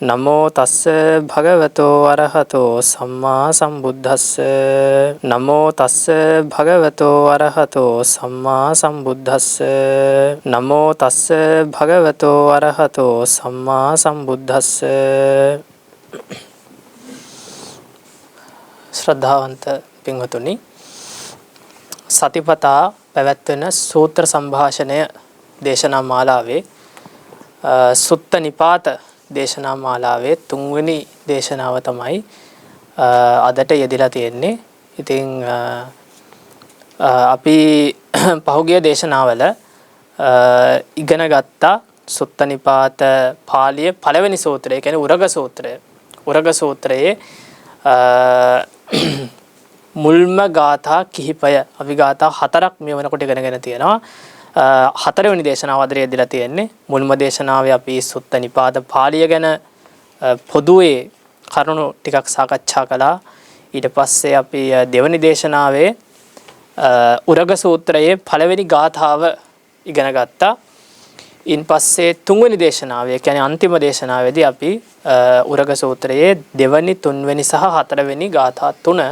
නමෝ තස්ස භගවතෝ අරහතෝ සම්මා සම්බුද්දස්ස නමෝ තස්ස භගවතෝ අරහතෝ සම්මා සම්බුද්දස්ස නමෝ තස්ස භගවතෝ අරහතෝ සම්මා සම්බුද්දස්ස ශ්‍රද්ධාවන්ත පින්වතුනි සතිපතා පැවැත්වෙන සූත්‍ර සංഭാෂණය දේශනා මාලාවේ සුත්ත නිපාත දේශනා මාලාවේ තුන්වෙනි දේශනාව තමයි අදට යෙදලා තියෙන්නේ. ඉතින් අපි පහුගිය දේශනාවල ඉගෙන ගත්තා සුත්ත නිපාත පාළියේ පළවෙනි සූත්‍රය කියන්නේ උරග සූත්‍රය. උරග සූත්‍රයේ මුල්ම ගාථා කිහිපය අපි ගාථා 4ක් මේ වෙනකොට ඉගෙනගෙන තියෙනවා. හතරවෙනි දේශනාව අද යෙදලා තියෙන්නේ. මුල්ම දේශනාවේ අපි සුත්ත නිපාත පාළිය ගැන පොදුවේ කරුණු ටිකක් සාකච්ඡා කළා. ඊට පස්සේ අපි දෙවෙනි දේශනාවේ උරග සූත්‍රයේ පළවෙනි ගාථාව ඉගෙන ගත්තා. ඉන් පස්සේ තුන්වෙනි දේශනාවේ කියන්නේ අන්තිම දේශනාවේදී අපි උරග සූත්‍රයේ දෙවෙනි, තුන්වෙනි සහ හතරවෙනි ගාථා තුන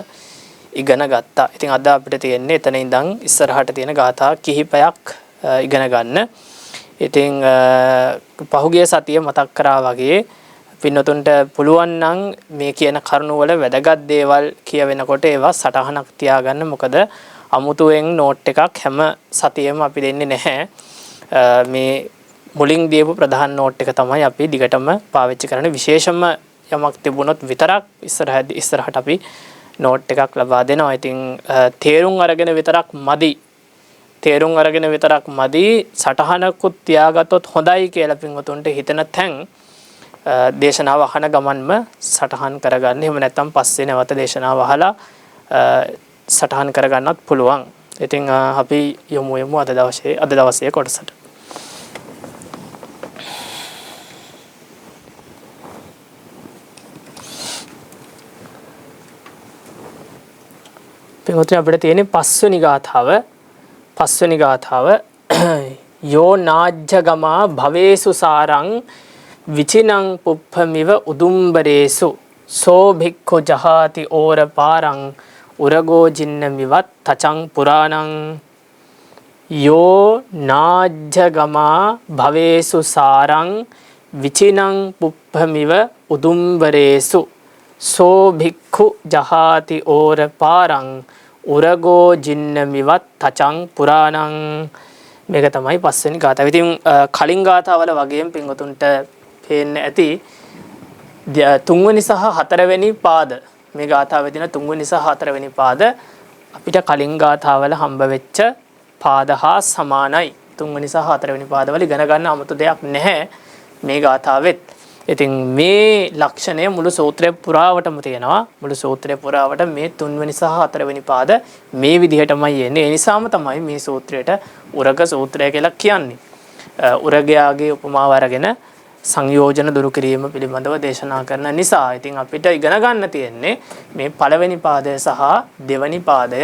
ඉගෙන ගත්තා. ඉතින් අද අපිට තියෙන්නේ එතන ඉඳන් ඉස්සරහට තියෙන ගාථා කිහිපයක් ඉගෙන ගන්න. ඉතින් පහුගිය සතියේ මතක් කරා වගේ පින්නතුන්ට පුළුවන් නම් මේ කියන කරුණු වල වැදගත් දේවල් කියවෙනකොට ඒවා සටහනක් තියාගන්න. මොකද අමුතුවෙන් නෝට් එකක් හැම සතියෙම අපි දෙන්නේ නැහැ. මේ මුලින් දීපු ප්‍රධාන නෝට් එක තමයි අපි දිගටම පාවිච්චි කරන්නේ. විශේෂම යමක් තිබුණොත් විතරක් ඉස්සරහට අපි නෝට් එකක් ලබා දෙනවා. ඉතින් තේරුම් අරගෙන විතරක් මදි. තේරුම් අරගෙන විතරක් මදි. සටහනකුත් තියාගත්තොත් හොඳයි කියලා පින්වතුන්ට හිතන තැන් දේශනාව අහන ගමන්ම සටහන් කරගන්න. එහෙම නැත්නම් පස්සේ නැවත දේශනාව අහලා සටහන් කරගන්නත් පුළුවන්. ඉතින් අපි යමු අද දවසේ කොටසට. පින්වතුනි අපිට තියෙන්නේ පස්වෙනි ගාථාව යෝ නාජ්ජගමා භවේසු සාරං විචිනං පුප්පමිව උදුම්බරේසු සෝ භික්ඛු ජහාති ඕර පාරං උරගෝ ජින්නමිවත් තචං පුරාණං යෝ නාජ්ජගමා භවේසු සාරං විචිනං පුප්පමිව උදුම්බරේසු සෝ භික්ඛු ජහාති ඕර පාරං උරගෝ ජින්නමිවත් තචං පුරාණං. මේක තමයි පස්වෙනි ගාථාව. ඉතින් කලින් ගාථාවල වගේම පින්වතුන්ට පේන්න ඇති තුන්වෙනි සහ හතරවෙනි පාද මේ ගාථාවේ තියෙන තුන්වෙනි සහ හතරවෙනි පාද අපිට කලින් ගාථාවල හම්බ වෙච්ච පාද හා සමානයි. තුන්වෙනි සහ හතරවෙනි පාදවල ඉගෙන ගන්න 아무තු දෙයක් නැහැ මේ ගාථාවෙත්. ඉතින් මේ ලක්ෂණය මුළු සූත්‍රය පුරාවටම තියෙනවා. මුළු සූත්‍රය පුරාවට මේ තුන්වෙනි සහ හතරවෙනි පාද මේ විදිහටමයි එන්නේ. ඒ නිසාම තමයි මේ සූත්‍රයට උරග සූත්‍රය කියලා කියන්නේ. උරගයාගේ උපමාව අරගෙන සංයෝජන දුරු කිරීම පිළිබඳව දේශනා කරන නිසා. ඉතින් අපිට ඉගෙන ගන්න තියෙන්නේ මේ පළවෙනි පාදය සහ දෙවෙනි පාදය.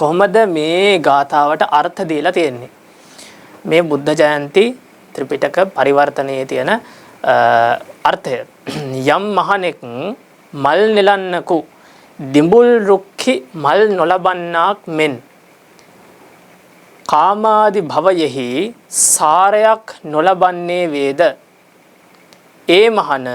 කොහොමද මේ ගාථාවට අර්ථ දීලා තියෙන්නේ? මේ බුද්ධ ජයන්ති ත්‍රිපිටක පරිවර්තනයේ තියෙන අර්ථය යම් මහණෙක් මල් නෙලන්නකු දිඹුල් රුක්ඛි මල් නොලබන්නාක් මෙන් කාමාදි භවයෙහි සාරයක් නොලබන්නේ වේද. ඒ මහණ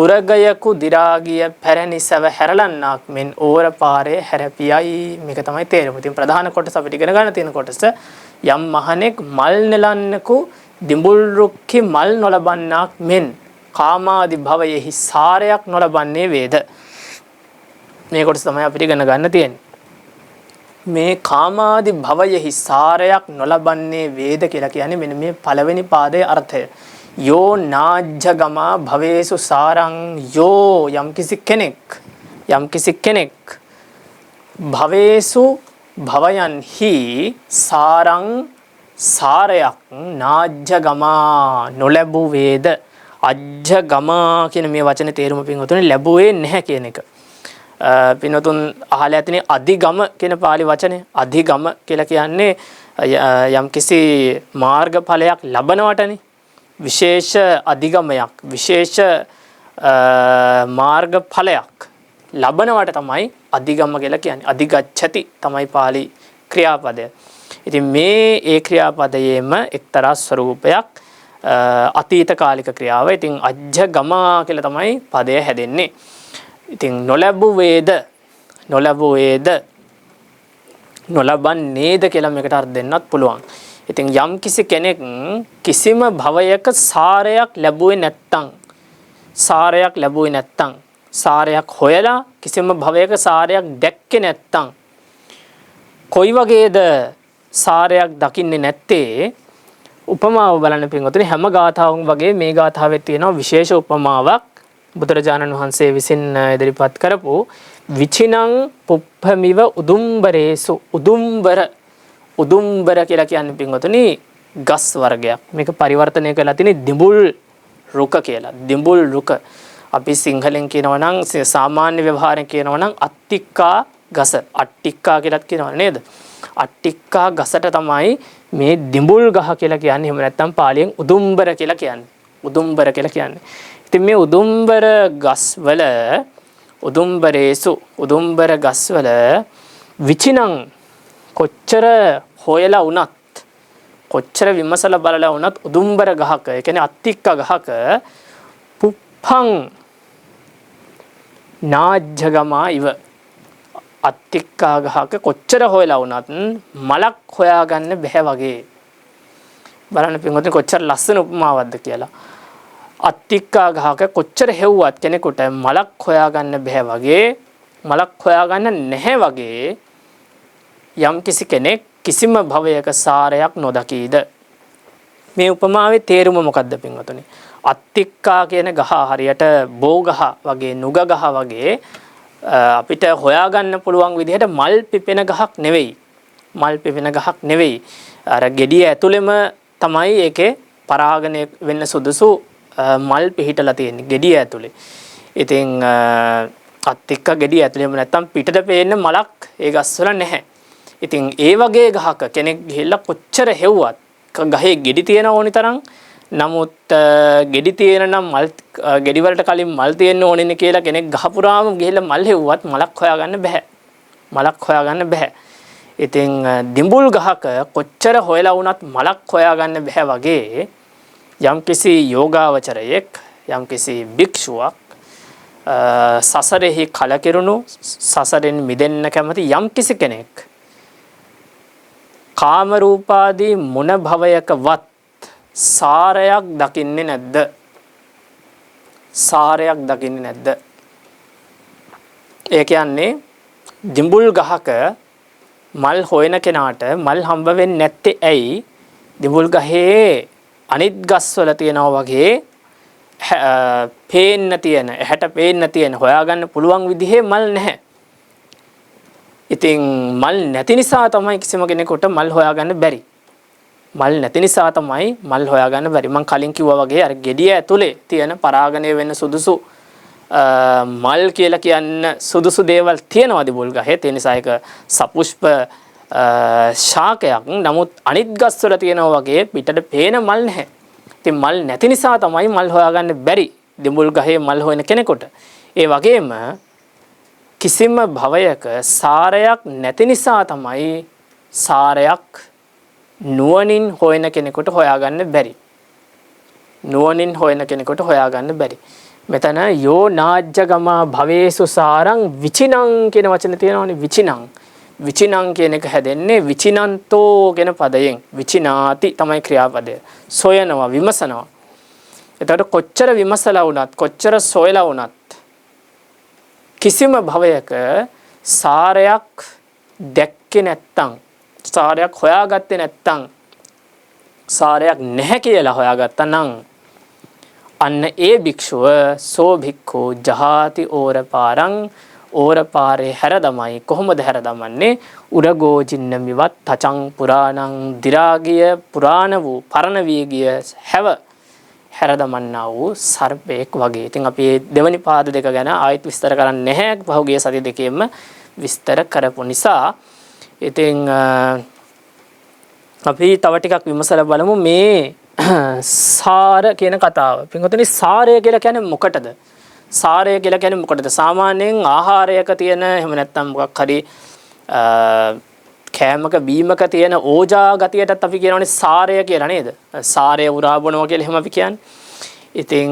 උරගයකු දිරාගිය පැරණි සැව හැරලන්නාක් මෙන් ඕර පාරේ හැරපියයි. මේක තමයි තේරුම. ඉතින් ප්‍රධාන කොටස අපිට ඉගෙන ගන්න තියෙන කොටස යම් මහණෙක් මල් නෙලන්නකු දිඹුල් රුක්ඛි මල් නොලබන්නාක් මෙන් කාමාදි භවයෙහි සාරයක් නොලබන්නේ වේද. මේ කොටස තමයි අපිට ඉගෙන ගන්න තියෙන්නේ. මේ කාමාදි භවයෙහි සාරයක් නොලබන්නේ වේද කියලා කියන්නේ මෙන්න මේ පළවෙනි පාදයේ අර්ථය. යෝ නාජ්ජගමා භවේසු සාරං යෝ යම්කිසි කෙනෙක් භවේසු භවයන්හි සාරං සාරයක් නාජ්ජගමා නොලැබු වේද. අජ්ජගමා කියන මේ වචනේ තේරුම පින්වතුනි ලැබුවේ නැහැ කියන එක. පින්වතුන් අහලා ඇතිනේ අධිගම කියන පාලි වචනේ. අධිගම කියලා කියන්නේ යම්කිසි මාර්ගඵලයක් ලබනවටනේ. විශේෂ අධිගමයක් විශේෂ මාර්ගඵලයක් ලබනවට තමයි අධිගම කියලා කියන්නේ. අධිගච්ඡති තමයි පාලි ක්‍රියාපදය. ඉතින් මේ ඒ ක්‍රියාපදයේම එක්තරා ස්වරූපයක් අතීත කාලික ක්‍රියාව. ඉතින් අජ්ජගමා කියලා තමයි පදය හැදෙන්නේ. ඉතින් නොලැබු වේද නොලබන්නේද කියලා මේකට අර්ථ දෙන්නත් පුළුවන්. ඉතින් යම් කිසි කෙනෙක් කිසිම භවයක සාරයක් ලැබුවේ නැත්තම් සාරයක් හොයලා කිසිම භවයක සාරයක් දැක්කේ නැත්තම් කොයි වගේද සාරයක් දකින්නේ නැත්තේ උපමාව බලන්න පින්වතුනි හැම ගාථාවකම වගේ මේ ගාථාවේ තියෙනවා විශේෂ උපමාවක් බුදුරජාණන් වහන්සේ විසින් ඉදිරිපත් කරපු විචිනං පුප්පමිව උදුම්බරේසු උදුම්බර කියලා කියන්නේ පින්වතුනි ගස් වර්ගයක්. මේක පරිවර්තනය කරලා තියෙන්නේ දිඹුල් රුක කියලා. දිඹුල් රුක අපි සිංහලෙන් කියනවා නම් සාමාන්‍ය ව්‍යවහාරයෙන් කියනවා නම් අට්ටික්කා ගස. අට්ටික්කා කියලාත් කියනවා නේද? අට්ටික්කා ගසට තමයි මේ දිඹුල් ගහ කියලා කියන්නේ. එහෙම නැත්නම් පාලියෙන් උදුම්බර කියලා කියන්නේ. උදුම්බර කියලා කියන්නේ. ඉතින් මේ උදුම්බර ගස්වල උදුම්බර ගස්වල විචිනං කොච්චර හොයලා වුණත් කොච්චර විමසලා බලලා වුණත් උදුම්බර ගහක ඒ කියන්නේ අත්තික්ක ගහක පුප්පං නාජ්ජගමා ඉව අත්තික්කා ගහක කොච්චර හොයලා වුණත් මලක් හොයාගන්න බැහැ වගේ. බලන්න පින්වතුනි කොච්චර ලස්සන උපමාවක්ද කියලා. අත්තික්කා ගහක කොච්චර හෙව්වත් කෙනෙකුට මලක් හොයාගන්න බැහැ වගේ මලක් හොයාගන්න නැහැ වගේ යම් කිසි කෙනෙක් කිසිම භවයක සාරයක් නොදකීද. මේ උපමාවේ තේරුම මොකක්ද පින්වතුනි? අත්තික්කා කියන ගහ හරියට බෝ ගහ වගේ නුග ගහ වගේ අපිට හොයාගන්න පුළුවන් විදිහට මල් පිපෙන ගහක් නෙවෙයි. අර ගෙඩිය ඇතුළෙම තමයි ඒකේ පරාගණය වෙන්න සුදුසු මල් පිහිටලා තියෙන්නේ ගෙඩිය ඇතුලේ. ඉතින් අත්තික්ක ගෙඩිය ඇතුලේම නැත්තම් පිටට පේන්න මලක් ඒ ගස්වල නැහැ. ඉතින් ඒ වගේ ගහක කෙනෙක් ගිහිල්ලා කොච්චර හෙව්වත් ගහේ ගෙඩි තියෙන ඕනි තරම් නමුත් ගෙඩි තියෙන නම් මල් ගෙඩි වලට කලින් මල් තියෙන්න ඕනේ කියලා කෙනෙක් ගහ පුරාම ගිහිල්ලා මල් හෙව්වත් මලක් හොයාගන්න බෑ. ඉතින් දිඹුල් ගහක කොච්චර හොයලා වුණත් මලක් හොයාගන්න බෑ වගේ යම්කිසි යෝගාවචරයෙක් යම්කිසි භික්ෂුවක් සසරෙහි කලකිරුණු සසරෙන් මිදෙන්න කැමති යම්කිසි කෙනෙක් කාම රූපාදී මොන භවයකවත් සාරයක් දකින්නේ නැද්ද? ඒ කියන්නේ දිඹුල් ගහක මල් හොයන කෙනාට මල් හම්බ වෙන්නේ නැත්තේ ඇයි? දිඹුල් ගහේ අනිත් ගස්වල තියනවා වගේ ඇහැට පේන්න තියෙන හොයාගන්න පුළුවන් විදිහේ මල් නැහැ. ඉතින් මල් නැති නිසා තමයි කිසිම කෙනෙකුට මල් හොයාගන්න බැරි. මම කලින් කිව්වා වගේ අර ගෙඩිය ඇතුලේ තියෙන පරාගණය වෙන්න සුදුසු මල් කියලා කියන්න සුදුසු දේවල් තියෙනවා දිඹුල් ගහේ. ඒ නිසා ඒක සපුෂ්ප ශාකයක්. නමුත් අනිත් ගස්වල තියෙනවා වගේ පිටට පේන මල් නැහැ. ඉතින් මල් නැති නිසා තමයි මල් හොයාගන්න බැරි දිඹුල් ගහේ මල් හොයන කෙනෙකුට. ඒ වගේම කිසිම භවයක සාරයක් නැති නිසා තමයි සාරයක් නුවණින් හොයන කෙනෙකුට හොයාගන්න බැරි. මෙතන යෝ නාජ්ජගමා භවේසු සාරං විචිනං කියන වචනේ තියෙනවානේ. විචිනං කියන එක හැදෙන්නේ විචිනන්තෝ කියන පදයෙන්. විචිනාති තමයි ක්‍රියාපදය. සොයනවා, විමසනවා. එතකොට කොච්චර විමසලා වුණත් කොච්චර සොයලා වුණත් කිසිම භවයක සාරයක් දැක්කේ නැත්තම් සාරයක් හොයාගත්තේ නැත්තම් සාරයක් නැහැ කියලා හොයාගත්තා නම් අන්න ඒ භික්ෂුව සෝ භික්ඛු ජහාති ඕරපාරං ඕරපාරේ හැරදමයි. කොහොමද හැරදමන්නේ? උරගෝජින්න මිවත් තචං පුරාණං දිරාගිය පුරාණ වූ පරණ වී ගිය හැව හැරදමන්නා වූ සර්පෙක් වගේ. ඉතින් අපි දෙවනි පාද දෙක ගැන ආයෙත් විස්තර කරන්නේ නැහැ. පහුගිය සති දෙකේම විස්තර කරපු නිසා. ඉතින් අපි තව ටිකක් විමසලා බලමු මේ සාර කියන කතාව. පින්වතුනි සාරය කියලා කියන්නේ මොකටද? සාරය කියලා කියන්නේ මොකටද? සාමාන්‍යයෙන් ආහාරයක තියෙන එහෙම නැත්නම් මොකක් හරි කෑමක බීමක තියෙන ඕජා ගතියටත් අපි කියනවානේ සාරය කියලා නේද? සාරය උරා බොනවා කියලා එහෙම අපි කියන්නේ. ඉතින්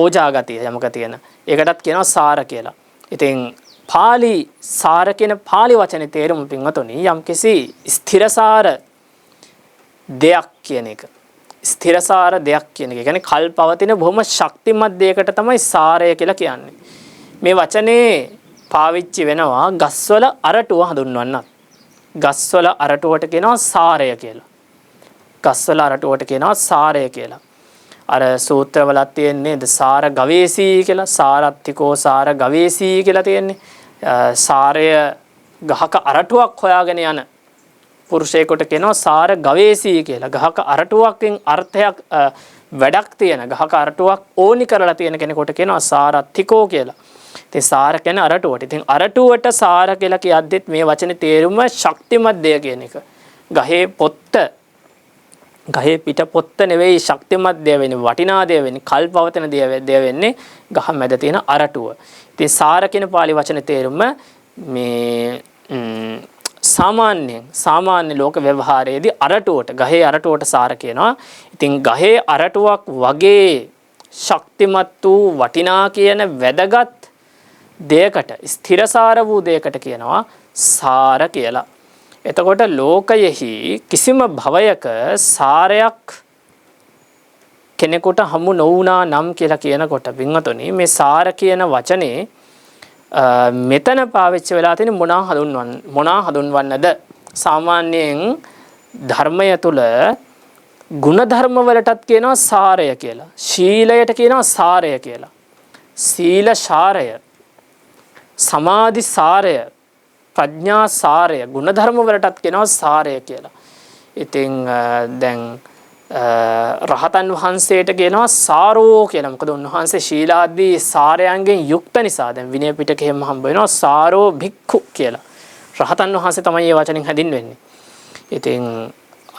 ඕජා ගතිය යමක තියෙන. ඒකටත් කියනවා සාර කියලා. ඉතින් පාලි සාර කියන පාලි වචනේ තේරුම පින්වතුනි යම්කිසි ස්ථිරසාර දෙයක් කියන එක. ස්ථිරසාර දෙයක් කියන එක. ඒ කියන්නේ කල් පවතින බොහොම ශක්තිමත් දෙයකට තමයි සාරය කියලා කියන්නේ. මේ වචනේ පාවිච්චි වෙනවා ගස්වල අරටුව හඳුන්වන්නත්. ගස්වල අරටුවට කියනවා සාරය කියලා. ගස්වල අරටුවට කියනවා සාරය කියලා. අර සූත්‍රවලත් තියෙන්නේ සාර ගවේසී කියලා. සාරත්තිකෝ සාර ගවේසී කියලා තියෙන්නේ. සාරය ගහක අරටුවක් හොයාගෙන යන පුරුෂයෙකුට කියනවා සාර ගවේසී කියලා. ගහක අරටුවකින් අර්ථයක් වැඩක් තියෙන ගහක අරටුවක් ඕනි කරලා තියෙන කෙනෙකුට කියනවා සාරත්තිකෝ කියලා. ඉතින් සාර කියන්නේ අරටුවට. ඉතින් අරටුවට සාර කියලා කියද්දිත් මේ වචනේ තේරුම ශක්තිමත් දෙය කියන එක. ගහේ පොත්ත ගහේ පිට පොත්ත නෙවෙයි ශක්තිමත් දෙය වෙන්නේ, වටිනා දෙය වෙන්නේ, කල් පවතින දෙය වෙන්නේ ගහ මැද තියෙන අරටුව. ඉතින් සාර කියන පාලි වචනේ තේරුම මේ සාමාන්‍ය ලෝක ව්‍යවහාරයේදී අරටුවට ගහේ අරටුවට සාර කියනවා. ඉතින් ගහේ අරටුවක් වගේ ශක්තිමත් වූ වටිනා කියන වැදගත් දෙයකට ස්ථිරසාර වූ දෙයකට කියනවා සාර කියලා. එතකොට ලෝකයෙහි කිසිම භවයක සාරයක් කෙනෙකුට හමු නොවුණා නම් කියලා කියනකොට පින්වතුනි මේ සාර කියන වචනේ මෙතන පාවිච්චි වෙලා තියෙන මොනා හඳුන්වන්නද? සාමාන්‍යයෙන් ධර්මය තුල ගුණධර්ම වලටත් කියනවා සාරය කියලා. ශීලයට කියනවා සාරය කියලා. සීල සාරය, සමාධි සාරය, ප්‍රඥා සාරය, ගුණධර්ම වලටත් කියනවා සාරය කියලා. ඉතින් දැන් රහතන් වහන්සේට කියනවා සාරෝ කියලා. මොකද උන්වහන්සේ ශීලාදී සාරයන්ගෙන් යුක්ත නිසා. දැන් විනය පිටකෙම හම්බ වෙනවා සාරෝ භික්ඛු කියලා. රහතන් වහන්සේ තමයි මේ වචනෙන් හැදින්වෙන්නේ. ඉතින්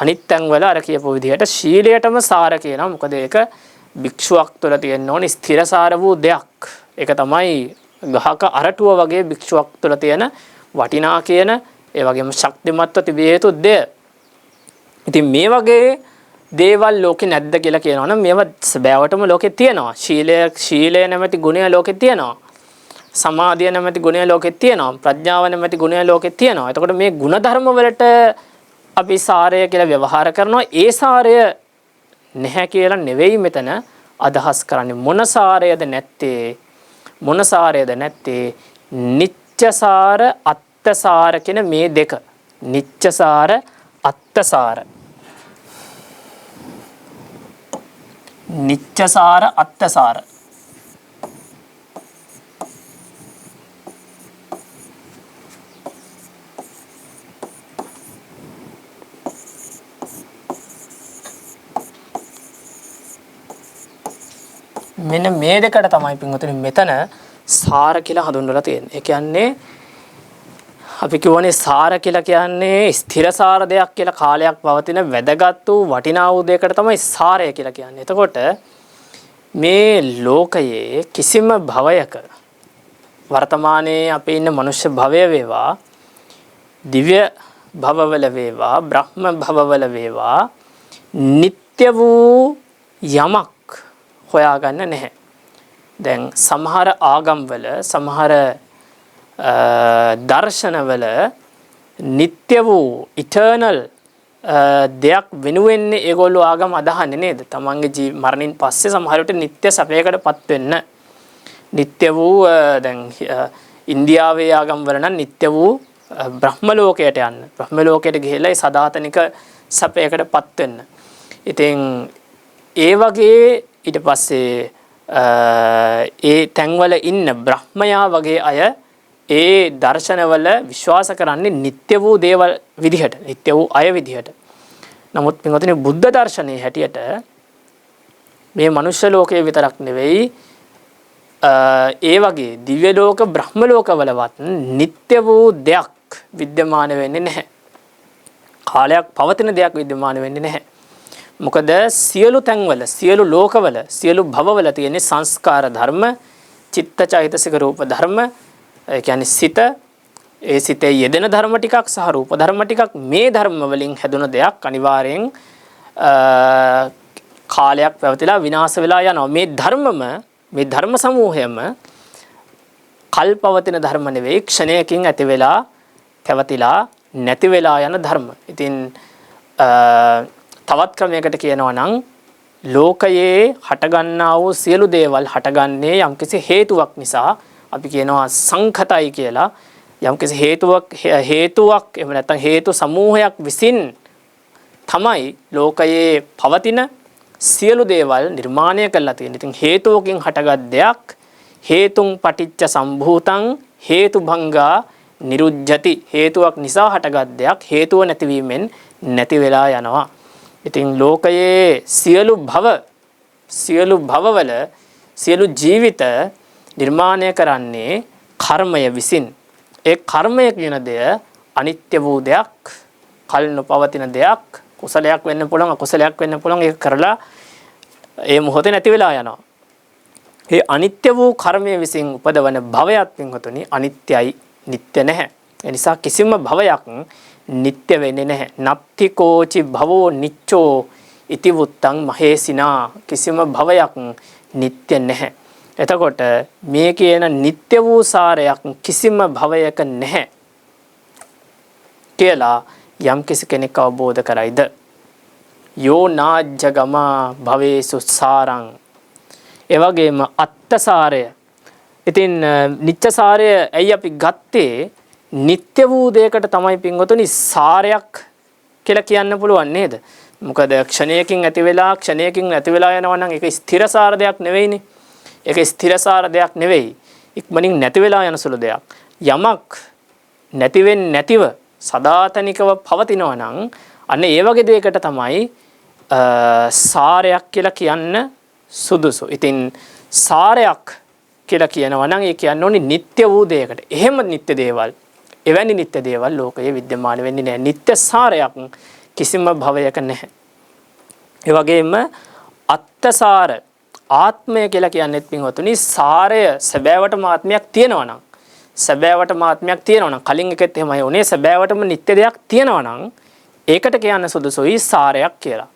අනිත් තැන් වල අර කියපු විදිහට ශීලයටම සාර කියනවා. මොකද ඒක භික්ෂුවක් තුළ තියෙන්න ඕනේ ස්ථිරසාර වූ දෙයක්. ඒක තමයි ගහක අරටුව වගේ භික්ෂුවක් තුළ තියෙන වටිනා කියන ඒ වගේම ශක්තිමත්ව තිබිය යුතු දෙය. ඉතින් මේ වගේ දේවල් ලෝකේ නැද්ද කියලා කියනවනම් මේවා සැබෑවටම ලෝකේ තියෙනවා. ශීලය නැමැති ගුණය ලෝකේ තියෙනවා. සමාධිය නැමැති ගුණය ලෝකේ තියෙනවා. ප්‍රඥාව නැමැති ගුණය ලෝකේ තියෙනවා. එතකොට මේ ගුණධර්ම වලට අපි සාරය කියලා ව්‍යවහාර කරනවා. ඒ සාරය නැහැ කියලා නෙවෙයි මෙතන අදහස් කරන්නේ. මොන සාරයද නැත්තේ? මොන සාරයද නැත්තේ? නිච්චසාර අත්තසාර කියන මේ දෙක. නිච්චසාර අත්තසාර. නිච්චසාර අත්තසාර. මෙන්න මේ දෙකට තමයි පින්වතුනි මෙතන සාර කියලා හඳුන්වලා තියෙන්නේ. ඒ කියන්නේ අපි කියවනේ සාර කියලා කියන්නේ ස්ථිරසාර දෙයක් කියලා කාලයක් පවතින වැදගත් වූ වටිනා වූ දෙයකට තමයි සාරය කියලා කියන්නේ. එතකොට මේ ලෝකයේ කිසිම භවයක වර්තමානයේ අපි ඉන්න මනුෂ්‍ය භවය වේවා, දිව්‍ය භවවල වේවා, බ්‍රහ්ම භවවල වේවා නিত্য වූ යමක් හොයාගන්න නැහැ. දැන් සමහර ආගම්වල සමහර දර්ශනවල නিত্য වූ ඉටර්නල් දෙයක් වෙනුවෙන් ඒගොල්ලෝ ආගම අදහන්නේ නේද? තමන්ගේ මරණින් පස්සේ සමහර විට නিত্য සැපයකටපත් වෙන්න. නিত্য වූ දැන් ඉන්දියාවේ ආගම් වල නම් නিত্য වූ බ්‍රහ්ම ලෝකයට යන්න. බ්‍රහ්ම ලෝකයට ගිහිල්ලා ඒ සදාතනික සැපයකටපත් වෙන්න. ඉතින් ඒ වගේ ඊට පස්සේ ඒ තැන්වල ඉන්න බ්‍රහ්මයා වගේ අය ඒ දර්ශනවල විශ්වාස කරන්නේ නিত্য වූ දේවල් විදිහට, නিত্য වූ අය විදිහට. නමුත් පින්වතුනි බුද්ධ දර්ශනයේ හැටියට මේ මනුෂ්‍ය ලෝකයේ විතරක් නෙවෙයි ඒ වගේ දිව්‍ය ලෝක, බ්‍රහ්ම ලෝකවලවත් නিত্য වූ දෙයක් විද්‍යමාන වෙන්නේ නැහැ. කාලයක් පවතින දෙයක් විද්‍යමාන වෙන්නේ නැහැ. මොකද සියලු තැන්වල සියලු ලෝකවල සියලු භවවල තියෙන සංස්කාර ධර්ම, චිත්ත චෛතසික රූප ධර්ම, ඒ කියන්නේ සිත, ඒ සිතේ යෙදෙන ධර්ම ටිකක් සහ රූප ධර්ම ටිකක්, මේ ධර්ම වලින් හැදුන දෙයක් අනිවාර්යෙන් කාලයක් පැවතිලා විනාශ වෙලා යනවා. මේ ධර්මම, මේ ධර්ම සමූහයම කල්පවතින ධර්ම නෙවෙයි, ක්ෂණයකින් ඇති වෙලා පැවතිලා නැති වෙලා යන ධර්ම. ඉතින් තවත් ක්‍රමයකට කියනවා නම් ලෝකයේ හටගන්නා වූ සියලු දේවල් හටගන්නේ යම්කිසි හේතුවක් නිසා. අපි කියනවා සංඛතයි කියලා. යම්කිසි හේතුවක් එහෙම නැත්නම් හේතු සමූහයක් විසින් තමයි ලෝකයේ පවතින සියලු දේවල් නිර්මාණය කරලා තියෙන්නේ. ඉතින් හේතුවකින් හටගත් දෙයක් හේතුන් පටිච්ච සම්භූතං හේතුභංගා නිරුජ්ජති. හේතුවක් නිසා හටගත් දෙයක් හේතුව නැතිවීමෙන් නැති වෙලා යනවා. ඉතින් ලෝකයේ සියලු භවවල සියලු ජීවිත නිර්මාණය කරන්නේ කර්මය විසින්. ඒ කර්මය කියන දෙය අනිත්‍ය වූ දෙයක්, කල් නොපවතින දෙයක්, කුසලයක් වෙන්න පුළුවන්, අකුසලයක් වෙන්න පුළුවන්. ඒක කරලා ඒ මොහොතේ නැති වෙලා යනවා. ඒ අනිත්‍ය වූ කර්මය විසින් උපදවන භවයක් පින්වතුනි අනිත්‍යයි, නිට්ටය නැහැ. ඒ නිසා කිසිම භවයක් නිට්ටය වෙන්නේ නැහැ. නත්ති කෝචි භවෝ නිච්චෝ ඉති වුත්තං මහේසිනා. කිසිම භවයක් නිට්ටය නැහැ. එතකොට මේ කියන නිට්ටය වූ සාරයක් කිසිම භවයක නැහැ කියලා යම් කිසි කෙනෙක් අවබෝධ කරයිද? යෝ නාජ්ජගමා භවේසු සාරං. ඒ වගේම අත්තසාරය. ඉතින් නිත්‍ය සාරය ඇයි අපි ගත්තේ? නිත්‍ය වූ දෙයකට තමයි පින්වතුනි සාරයක් කියලා කියන්න පුළුවන් නේද? මොකද ක්ෂණයකින් ඇති වෙලා ක්ෂණයකින් නැති වෙලා යනවා නම් ඒක ස්ථිරසාර දෙයක් නෙවෙයිනේ. ඒක ස්ථිරසාර දෙයක් නෙවෙයි. ඉක්මනින් නැති වෙලා යන සුළු දෙයක්. යමක් නැති වෙන්නේ නැතිව සදාතනිකව පවතිනවා නම් අන්න ඒ වගේ දෙයකට තමයි සාරයක් කියලා කියන්න සුදුසු. ඉතින් සාරයක් කියලා කියනවා නම් ඒ කියන්නේ ඕනි නිට්ටය වූ දෙයකට. එහෙම නිට්ටය දේවල්, එවැනි නිට්ටය දේවල් ලෝකයේ විද්‍යමාන වෙන්නේ නැහැ. නිට්ටය සාරයක් කිසිම භවයක නැහැ. ඒ වගේම අත්තසාර ආත්මය කියලා කියන්නේත් පින්වතුනි සාරය සැබෑවටම ආත්මයක් තියෙනවා නම්, සැබෑවටම ආත්මයක් තියෙනවා නම්, කලින් එකෙත් එහෙමයි උනේ, සැබෑවටම නිට්ටය දෙයක් තියෙනවා නම් ඒකට කියන්න සුදුසුයි සාරයක් කියලා.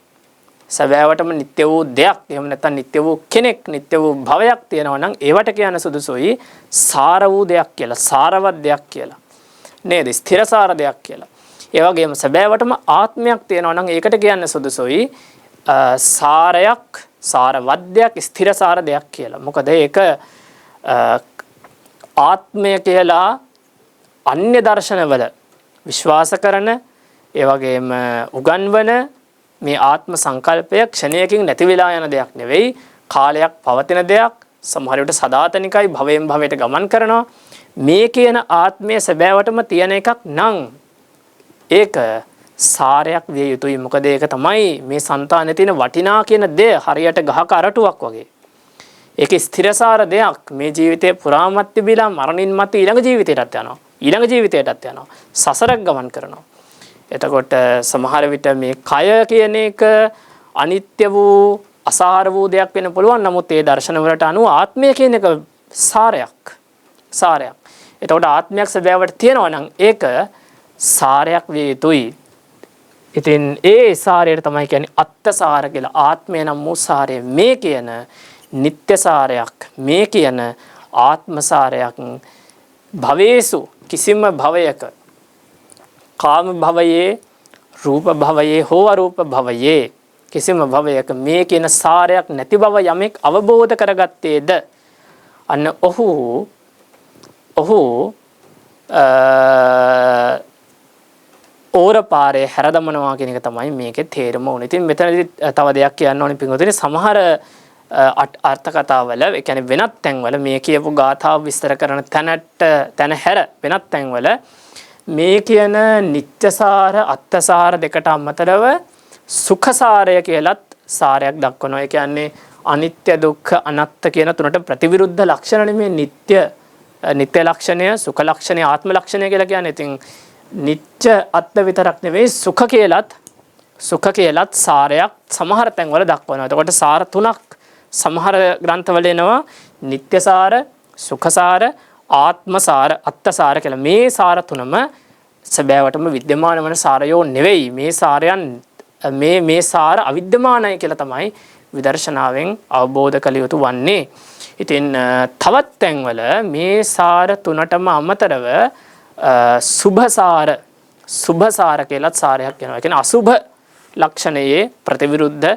සැබෑවටම නිට්ටය වූ දෙයක්, එහෙම නැත්නම් නිට්ටය වූ කෙනෙක්, නිට්ටය වූ භවයක් තියෙනවා නම් ඒවට කියන්න සුදුසුයි සාර වූ දෙයක් කියලා, සාරවත් දෙයක් කියලා. නේද? ස්ථිරසාර දෙයක් කියලා. ඒ වගේම සැබෑවටම ආත්මයක් තියෙනවා නම් ඒකට කියන්න සුදුසුයි සාරයක්, සාරවත් දෙයක්, ස්ථිරසාර දෙයක් කියලා. මොකද ඒක ආත්මය කියලා අන්‍ය දර්ශනවල විශ්වාස කරන, ඒ වගේම උගන්වන මේ ආත්ම සංකල්පය ක්ෂණයකින් නැති වෙලා යන දෙයක් නෙවෙයි, කාලයක් පවතින දෙයක්. සමහර විට සදාතනිකයි, භවයෙන් භවයට ගමන් කරනවා. මේ කියන ආත්මය සැබෑවටම තියෙන එකක් නම් ඒක සාරයක් විය යුතුයි. මොකද ඒක තමයි මේ సంతානේ තියෙන වටිනා කියන දේ. හරියට ගහක අරටුවක් වගේ. ඒක ස්ථිරසාර දෙයක්. මේ ජීවිතේ පුරාමත් තිබිලා මරණින් මතු ඊළඟ ජීවිතයටත් යනවා. ඊළඟ ජීවිතයටත් යනවා. සසරක් ගමන් කරනවා. එතකොට සමහර විට මේ කය කියන එක අනිත්‍ය වූ, අසාර වූ දෙයක් වෙන්න පුළුවන්. නමුත් ඒ දර්ශන වලට අනුව ආත්මය කියන එක සාරයක්. එතකොට ආත්මයක් සැබෑවට තියෙනවා නම් ඒක සාරයක් විය යුතුයි. ඉතින් ඒ සාරයට තමයි කියන්නේ අත්තසාර කියලා. ආත්මය නම් වූ සාරය. මේ කියන නිත්‍ය සාරයක්, මේ කියන ආත්ම සාරයක් භවේසු කිසිම භවයක, කාම භවයේ, රූප භවයේ හෝ අරූප භවයේ කිසිම භවයක මේ කියන සාරයක් නැති බව යමෙක් අවබෝධ කරගත්තේද අන්න ඔහු ඕර පාරේ හැරදමනවා කියන එක තමයි මේකේ තේරුම උනේ. ඉතින් මෙතනදී තව දෙයක් කියන්න ඕනේ පින්වතුනි. සමහර අර්ථ කතාවල, ඒ කියන්නේ වෙනත් තැන්වල මේ කියපු ගාථාව විස්තර කරන තැන හැර වෙනත් තැන්වල මේ කියන නිත්‍යසාර, අත්තසාර දෙකට අමතරව සුඛසාරය කියලත් සාරයක් දක්වනවා. ඒ කියන්නේ අනිත්‍ය, දුක්ඛ, අනාත්ම කියන තුනට ප්‍රතිවිරුද්ධ ලක්ෂණ නෙමේ නිත්‍ය ලක්ෂණය, සුඛ ලක්ෂණය, ආත්ම ලක්ෂණය කියලා කියන්නේ. ඉතින් නිත්‍ය අත්ද විතරක් නෙවෙයි සුඛ කියලත් සුඛ කියලත් සාරයක් සමහර තැන්වල දක්වනවා. එතකොට සාර තුනක් සමහර ග්‍රන්ථවල එනවා. නිත්‍ය සාර, සුඛ සාර, ආත්ම සාර, අත්ත සාර කියලා. මේ සාර තුනම සැබෑවටම විද්‍යමාන වන සාරයෝ නෙවෙයි. මේ සාරයන් මේ සාර අවිද්‍යමානයි කියලා තමයි විදර්ශනාවෙන් අවබෝධ කළ යුතු වන්නේ. ඉතින් තවත් තැන්වල මේ සාර තුනටම අමතරව සුභ සාර කියලත් සාරයක් වෙනවා. ඒ කියන්නේ අසුභ ලක්ෂණයේ ප්‍රතිවිරුද්ධ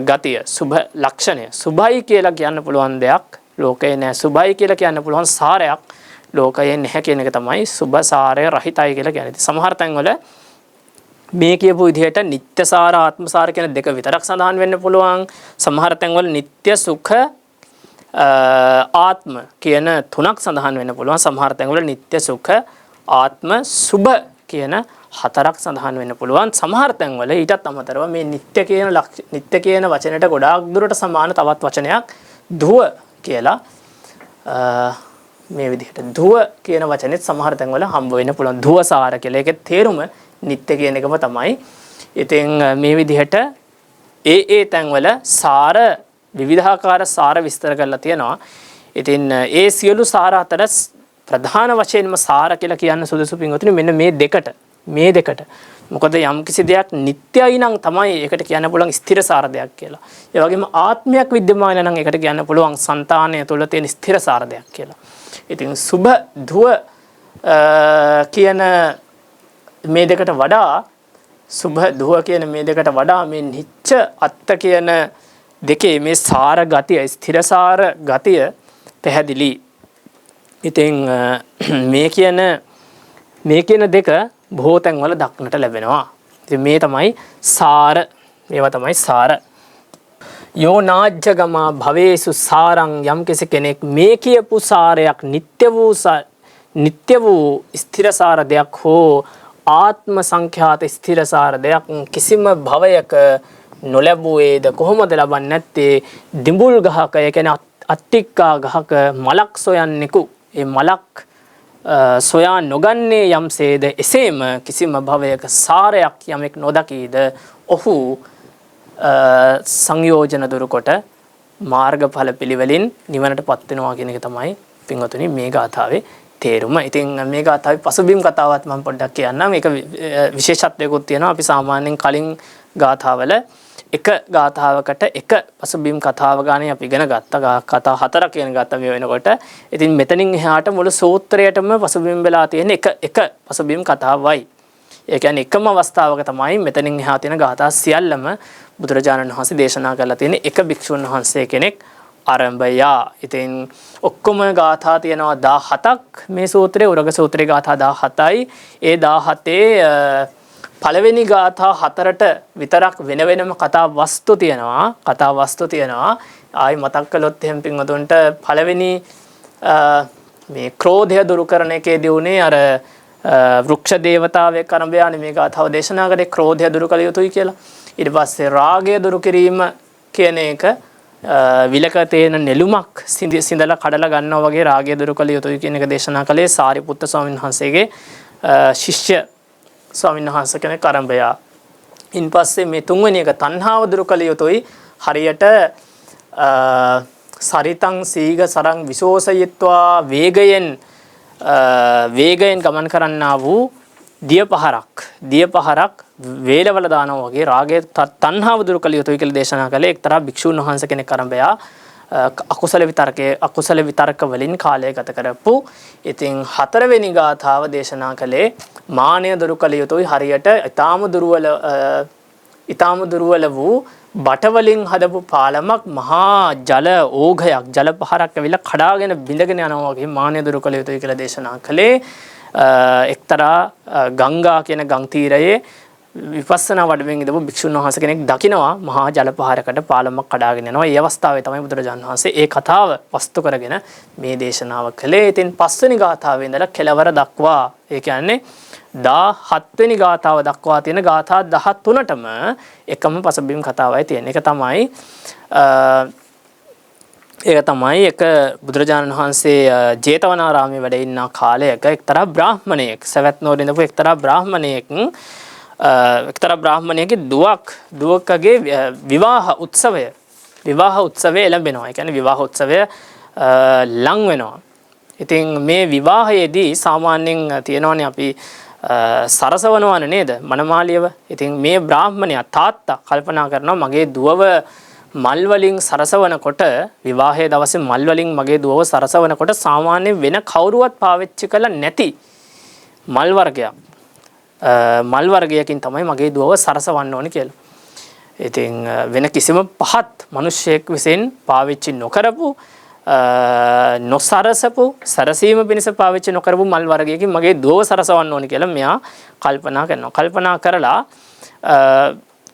ගතිය, සුභ ලක්ෂණය. සුභයි කියලා කියන්න පුළුවන් දෙයක් ලෝකේ නැහැ. සුභයි කියලා කියන්න පුළුවන් සාරයක් ලෝකයේ නැහැ කියන එක තමයි සුභ සාරය රහිතයි කියලා කියන්නේ. සමහර තැන්වල මේ කියපු විදිහට නිත්‍ය සාර, ආත්ම සාර කියන දෙක විතරක් සඳහන් වෙන්න පුළුවන්. සමහර තැන්වල නිත්‍ය සුඛ ආත්ම කියන තුනක් සඳහන් වෙන්න පුළුවන්. සමහර තැන්වල නිත්‍ය සුඛ ආත්ම සුභ කියන හතරක් සඳහන් වෙන්න පුළුවන්. සමහර තැන්වල ඊටත් අමතරව මේ නිත්‍ය කියන වචනයට ගොඩාක් දුරට සමාන තවත් වචනයක් ධුව කියලා මේ විදිහට ධුව කියන වචනේත් සමහර තැන්වල හම්බ වෙන්න පුළුවන්. ධුව සාර කියලා. ඒකේ තේරුම නිත්‍ය කියන එකම තමයි. ඉතින් මේ විදිහට ඒ තැන්වල සාර විවිධාකාර සාර විස්තර කරලා තියෙනවා. ඉතින් ඒ සියලු සාර අතර ප්‍රධාන වශයෙන්ම සාර කියලා කියන්න සුදුසු පින්වතුනි මෙන්න මේ දෙකට. මොකද යම් කිසි දෙයක් නිට්ටයයි නම් තමයි ඒකට කියන්න පුළුවන් ස්ථිර සාර දෙයක් කියලා. ඒ වගේම ආත්මයක් විද්‍යමාන නම් ඒකට කියන්න පුළුවන් సంతානය තුළ තියෙන ස්ථිර සාර දෙයක් කියලා. ඉතින් සුභ ධුව කියන මේ දෙකට වඩා සුභ ධුව කියන මේ දෙකට වඩා මේ නිච්ච අත්ත කියන දෙකේ මේ සාර ගතිය, ස්ථිර සාර ගතිය පැහැදිලි. ඉතින් මේ කියන දෙක බොහෝ තැන්වල දක්නට ලැබෙනවා. ඉතින් මේ තමයි සාර. මේවා තමයි සාර. යෝ නාජ්ජගමා භවේසු සාරං යම් කෙනෙක් මේ කියපු සාරයක් නිත්‍ය වූ ස්ථිර සාර දෙයක් හෝ ආත්ම සංඛ්‍යාත ස්ථිර සාර දෙයක් කිසිම භවයක නොලැබුවේද කොහොමද ලබන්නේ නැත්තේ? දිඹුල් ගහක, ඒ කියන්නේ අට්ටික්කා ගහක මලක් සොයන්නෙකු ඒ මලක් සොයා නොගන්නේ යම්සේද එසේම කිසිම භවයක සාරයක් යමෙක් නොදකීද ඔහු සංයෝජන දුරුකොට මාර්ගඵල පිළිවෙලින් නිවනට පත් වෙනවා කියන එක තමයි පින්වතුනි මේ ගාථාවේ තේරුම. ඉතින් මේ ගාථාවේ පසුබිම් කතාවත් මම පොඩ්ඩක් කියන්නම්. මේක විශේෂත්වයකුත් තියෙනවා. අපි සාමාන්‍යයෙන් කලින් ගාථාවල එක ගාථාවකට එක පසුබිම් කතාව ගානේ අපි ඉගෙන ගත්තා. කතා හතරක් කියන ගත්තා මේ වෙනකොට. ඉතින් මෙතනින් එහාට මුළු සූත්‍රයටම පසුබිම් වෙලා තියෙන එක පසුබිම් කතාවයි. ඒ කියන්නේ එකම අවස්ථාවක තමයි මෙතනින් එහා තියෙන ගාථා සියල්ලම බුදුරජාණන් වහන්සේ දේශනා කරලා තියෙන එක භික්ෂුන් වහන්සේ කෙනෙක් ආරම්භයා. ඉතින් ඔක්කොම ගාථා තියෙනවා 17ක් මේ සූත්‍රයේ. උරග සූත්‍රයේ ගාථා 17යි. ඒ 17 පළවෙනි ගාථා 4ට විතරක් වෙනම කතා වස්තු තියෙනවා. ආයි මතක් කළොත් එහෙම පින්වතුන්ට පළවෙනි මේ ක්‍රෝධය දුරු කරන එකේදී උනේ අර වෘක්ෂ දේවතාවෙක් ආරම්භයානේ මේ ගාථාව දේශනා කරේ ක්‍රෝධය දුරු කළ යුතුයි කියලා. ඊට පස්සේ රාගය දුරු කිරීම කියන එක විලක තේන නෙළුමක් සිඳලා කඩලා ගන්නවා වගේ රාගය දුරු කළ යුතුයි කියන එක දේශනා කළේ සාරිපුත්ත ස්වාමීන් වහන්සේගේ ශිෂ්‍ය ස්වාමීන් වහන්සේ කෙනෙක් ආරම්භයා. ඉන් පස්සේ මේ තුන්වෙනි එක තණ්හාව දුරු කළ යුතුයි. හරියට සරිතං සීග සරං විශෝසයත්වා වේගයෙන් ගමන් කරන්නා වූ දිය පහරක් වේලවල දානවා වගේ රාගය තණ්හාව දුරු කළ යුතුයි කියලා දේශනා කළේ එක්තරා භික්ෂුන් වහන්සේ කෙනෙක් ආරම්භයා. අකුසල විතර්ක වලින් කාලය ගත කරපු. ඉතින් 4 වෙනි ගාථාව දේශනා කළේ මානය දුරු කළ යුතුයි. හරියට ඊටාම දුර්වල වූ බට වලින් හදපු පාලමක් මහා ජල ඕඝයක් ජල පහරක් ඇවිල්ලා කඩාගෙන බිඳගෙන යනවා වගේ මානය දුරු කළ යුතුයි කියලා දේශනා කළේ එක්තරා ගංගා කියන ගම් තීරයේ විපස්සනා වඩමින් ඉඳපු භික්ෂුන් වහන්සේ කෙනෙක් දකිනවා මහා ජල පහරකට පාලමක් කඩාගෙන යනවා. ඒ අවස්ථාවේ තමයි බුදුරජාණන් වහන්සේ ඒ කතාව වස්තු කරගෙන මේ දේශනාව කළේ. ඉතින් 5 වෙනි ගාථාවේ ඉඳලා කෙලවර දක්වා ඒ කියන්නේ 17 වෙනි ගාථාව දක්වා තියෙන ගාථා 13ටම එකම පසුබිම් කතාවයි තියෙන. ඒක තමයි එක බුදුරජාණන් වහන්සේ ජේතවනාරාමයේ වැඩ ඉන්න කාලයක එක්තරා බ්‍රාහ්මණයෙක් සවැත් නුවර ඉඳපු එක්තරා බ්‍රාහ්මණයෙක් එක්තරා බ්‍රාහ්මණයෙක්ගේ දුවකගේ විවාහ උත්සවය එළඹෙනවා. ඒ කියන්නේ විවාහ උත්සවය ලං වෙනවා. ඉතින් මේ විවාහයේදී සාමාන්‍යයෙන් තියෙනවනේ අපි සරසවනවනේ නේද මනමාලියව. ඉතින් මේ බ්‍රාහ්මණයා තාත්තා කල්පනා කරනවා මගේ දුවව මල් වලින් සරසවනකොට විවාහයේ දවසේ මල් වලින් මගේ දුවව සරසවනකොට සාමාන්‍ය වෙන කවුරුවත් පාවිච්චි කළ නැති මල් වර්ගයකින් තමයි මගේ දුවව සරසවන්න ඕනේ කියලා. ඉතින් වෙන කිසිම පහත් මිනිසෙක් විසින් පාවිච්චි නොකරපු නොසරසපු සරසීම පිණිස පාවිච්චි නොකරපු මල් වර්ගයකින් මගේ දුවව සරසවන්න ඕනේ කියලා මෙයා කල්පනා කරනවා. කල්පනා කරලා